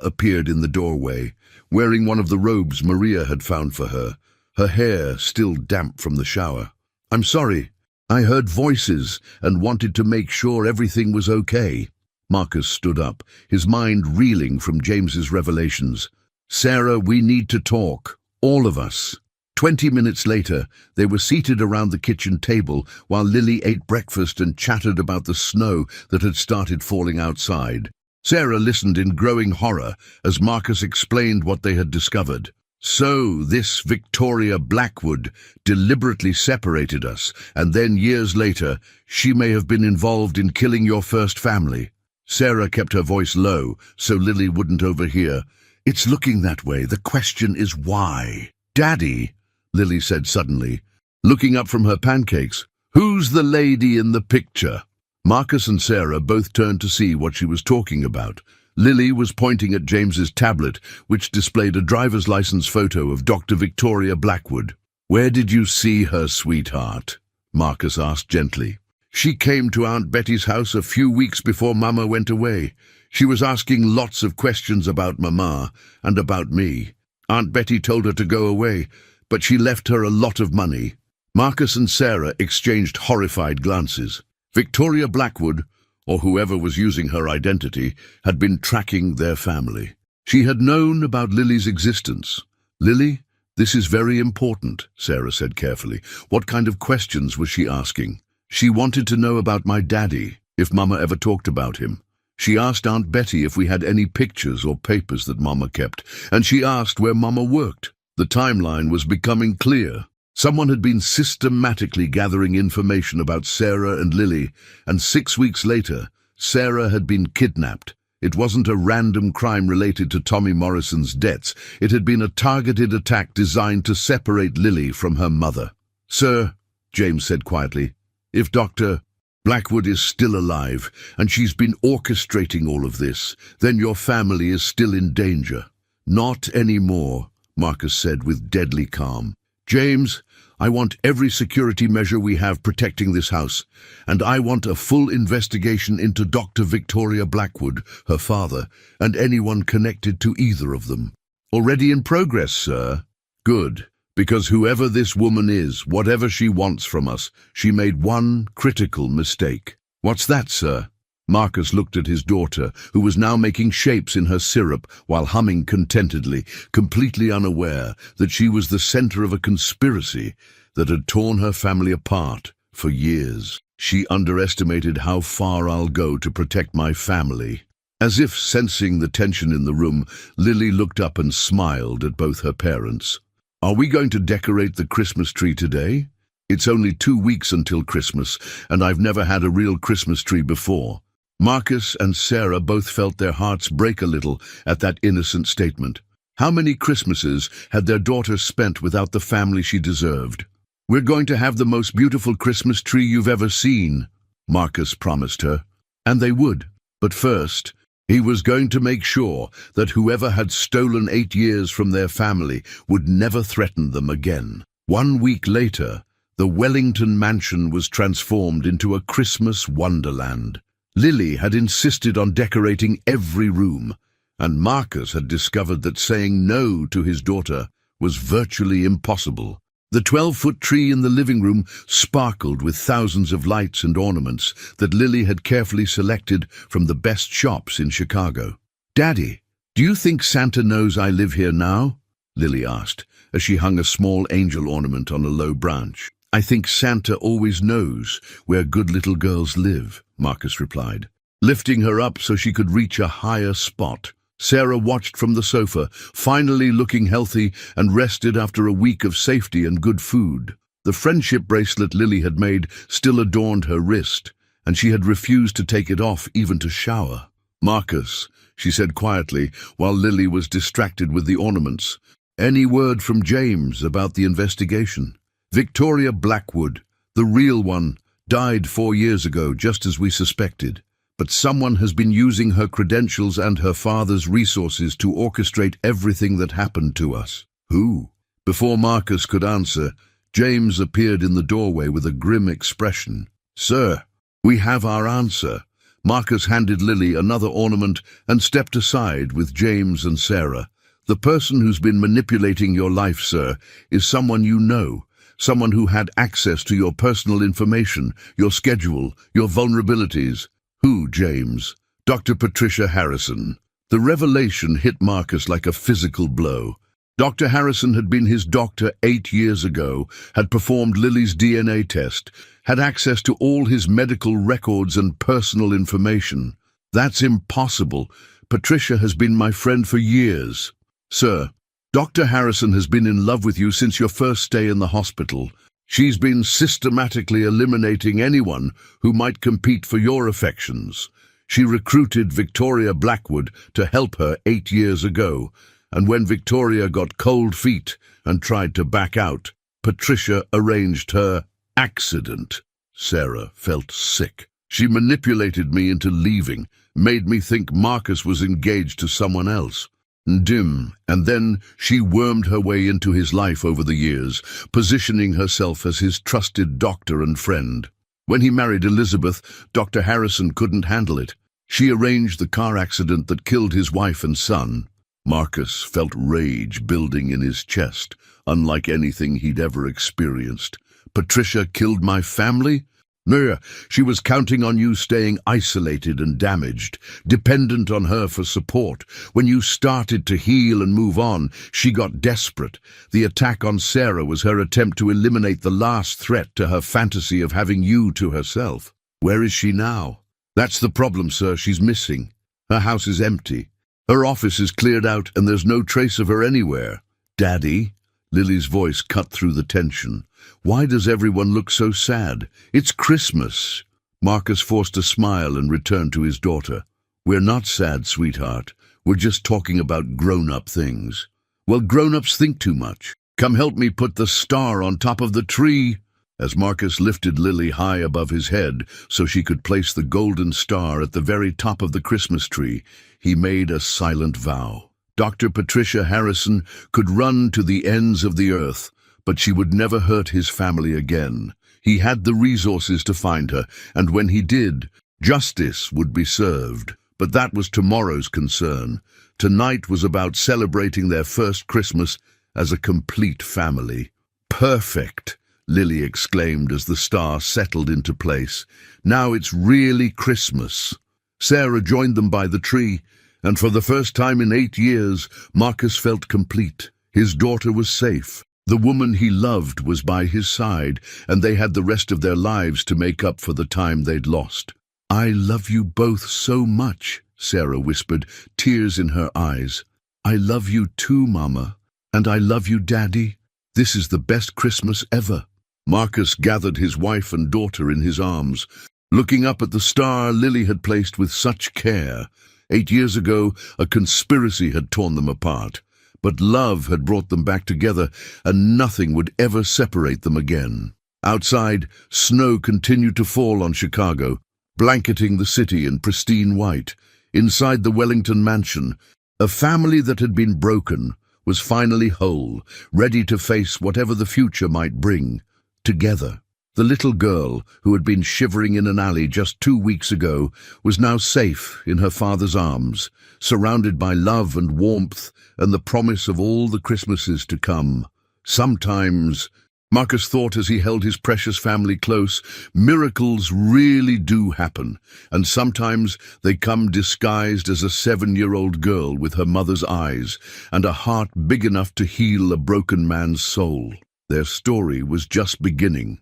appeared in the doorway, wearing one of the robes Maria had found for her, her hair still damp from the shower. "I'm sorry. I heard voices and wanted to make sure everything was okay." Marcus stood up, his mind reeling from James's revelations. "Sarah, we need to talk. All of us." 20 minutes later, they were seated around the kitchen table while Lily ate breakfast and chattered about the snow that had started falling outside. Sarah listened in growing horror as Marcus explained what they had discovered. "So, this Victoria Blackwood deliberately separated us, and then years later, she may have been involved in killing your first family." Sarah kept her voice low so Lily wouldn't overhear. "It's looking that way. The question is why?" "Daddy," Lily said suddenly, looking up from her pancakes, "who's the lady in the picture?" Marcus and Sarah both turned to see what she was talking about. Lily was pointing at James's tablet, which displayed a driver's license photo of Dr. Victoria Blackwood. "Where did you see her, sweetheart?" Marcus asked gently. "She came to Aunt Betty's house a few weeks before Mama went away. She was asking lots of questions about Mama and about me. Aunt Betty told her to go away, but she left her a lot of money." Marcus and Sarah exchanged horrified glances. Victoria Blackwood, or whoever was using her identity, had been tracking their family. She had known about Lily's existence. "Lily, this is very important," Sarah said carefully. "What kind of questions was she asking?" "She wanted to know about my daddy, if Mama ever talked about him. She asked Aunt Betty if we had any pictures or papers that Mama kept, and she asked where Mama worked." The timeline was becoming clear. Someone had been systematically gathering information about Sarah and Lily, and 6 weeks later, Sarah had been kidnapped. It wasn't a random crime related to Tommy Morrison's debts. It had been a targeted attack designed to separate Lily from her mother. "Sir," James said quietly, "if Dr. Blackwood is still alive, and she's been orchestrating all of this, then your family is still in danger." "Not anymore," Marcus said with deadly calm. "James, I want every security measure we have protecting this house, and I want a full investigation into Dr. Victoria Blackwood, her father, and anyone connected to either of them." "Already in progress, sir." "Good, because whoever this woman is, whatever she wants from us, she made one critical mistake." "What's that, sir?" Marcus looked at his daughter, who was now making shapes in her syrup while humming contentedly, completely unaware that she was the center of a conspiracy that had torn her family apart for years. "She underestimated how far I'll go to protect my family." As if sensing the tension in the room, Lily looked up and smiled at both her parents. "Are we going to decorate the Christmas tree today? It's only 2 weeks until Christmas, and I've never had a real Christmas tree before." Marcus and Sarah both felt their hearts break a little at that innocent statement. How many Christmases had their daughter spent without the family she deserved? "We're going to have the most beautiful Christmas tree you've ever seen," Marcus promised her. And they would. But first, he was going to make sure that whoever had stolen 8 years from their family would never threaten them again. 1 week later, the Wellington mansion was transformed into a Christmas wonderland. Lily had insisted on decorating every room, and Marcus had discovered that saying no to his daughter was virtually impossible. The 12-foot tree in the living room sparkled with thousands of lights and ornaments that Lily had carefully selected from the best shops in Chicago. "Daddy, do you think Santa knows I live here now?" Lily asked, as she hung a small angel ornament on a low branch. "I think Santa always knows where good little girls live," Marcus replied, lifting her up so she could reach a higher spot. Sarah watched from the sofa, finally looking healthy and rested after a week of safety and good food. The friendship bracelet Lily had made still adorned her wrist, and she had refused to take it off even to shower. "Marcus," she said quietly, while Lily was distracted with the ornaments. "Any word from James about the investigation?" "Victoria Blackwood, the real one, died 4 years ago, just as we suspected. But someone has been using her credentials and her father's resources to orchestrate everything that happened to us." "Who?" Before Marcus could answer, James appeared in the doorway with a grim expression. "Sir, we have our answer." Marcus handed Lily another ornament and stepped aside with James and Sarah. "The person who's been manipulating your life, sir, is someone you know, someone who had access to your personal information, your schedule, your vulnerabilities." "Who, James?" "Dr. Patricia Harrison." The revelation hit Marcus like a physical blow. Dr. Harrison had been his doctor 8 years ago, had performed Lily's DNA test, had access to all his medical records and personal information. "That's impossible. Patricia has been my friend for years." "Sir, Dr. Harrison has been in love with you since your first stay in the hospital. She's been systematically eliminating anyone who might compete for your affections. She recruited Victoria Blackwood to help her 8 years ago, and when Victoria got cold feet and tried to back out, Patricia arranged her accident." Sarah felt sick. "She manipulated me into leaving, made me think Marcus was engaged to someone else. And then she wormed her way into his life over the years, positioning herself as his trusted doctor and friend. When he married Elizabeth, Dr. Harrison couldn't handle it. She arranged the car accident that killed his wife and son." Marcus felt rage building in his chest, unlike anything he'd ever experienced. "Patricia killed my family?" "No, she was counting on you staying isolated and damaged, dependent on her for support. When you started to heal and move on, she got desperate. The attack on Sarah was her attempt to eliminate the last threat to her fantasy of having you to herself." "Where is she now?" "That's the problem, sir. She's missing. Her house is empty. Her office is cleared out and there's no trace of her anywhere." "Daddy?" Lily's voice cut through the tension. "Why does everyone look so sad? It's Christmas." Marcus forced a smile and returned to his daughter. "We're not sad, sweetheart. We're just talking about grown-up things." "Well, grown-ups think too much. Come help me put the star on top of the tree." As Marcus lifted Lily high above his head so she could place the golden star at the very top of the Christmas tree, he made a silent vow. Dr. Patricia Harrison could run to the ends of the earth, but she would never hurt his family again. He had the resources to find her, and when he did, justice would be served. But that was tomorrow's concern. Tonight was about celebrating their first Christmas as a complete family. "Perfect!" Lily exclaimed as the star settled into place. "Now it's really Christmas." Sarah joined them by the tree, and for the first time in 8 years, Marcus felt complete. His daughter was safe. The woman he loved was by his side, and they had the rest of their lives to make up for the time they'd lost. "I love you both so much," Sarah whispered, tears in her eyes. "I love you too, Mama. And I love you, Daddy. This is the best Christmas ever." Marcus gathered his wife and daughter in his arms, looking up at the star Lily had placed with such care. 8 years ago, a conspiracy had torn them apart, but love had brought them back together, and nothing would ever separate them again. Outside, snow continued to fall on Chicago, blanketing the city in pristine white. Inside the Wellington mansion, a family that had been broken was finally whole, ready to face whatever the future might bring. Together. The little girl, who had been shivering in an alley just 2 weeks ago, was now safe in her father's arms, surrounded by love and warmth and the promise of all the Christmases to come. Sometimes, Marcus thought as he held his precious family close, miracles really do happen, and sometimes they come disguised as a 7-year-old girl with her mother's eyes and a heart big enough to heal a broken man's soul. Their story was just beginning.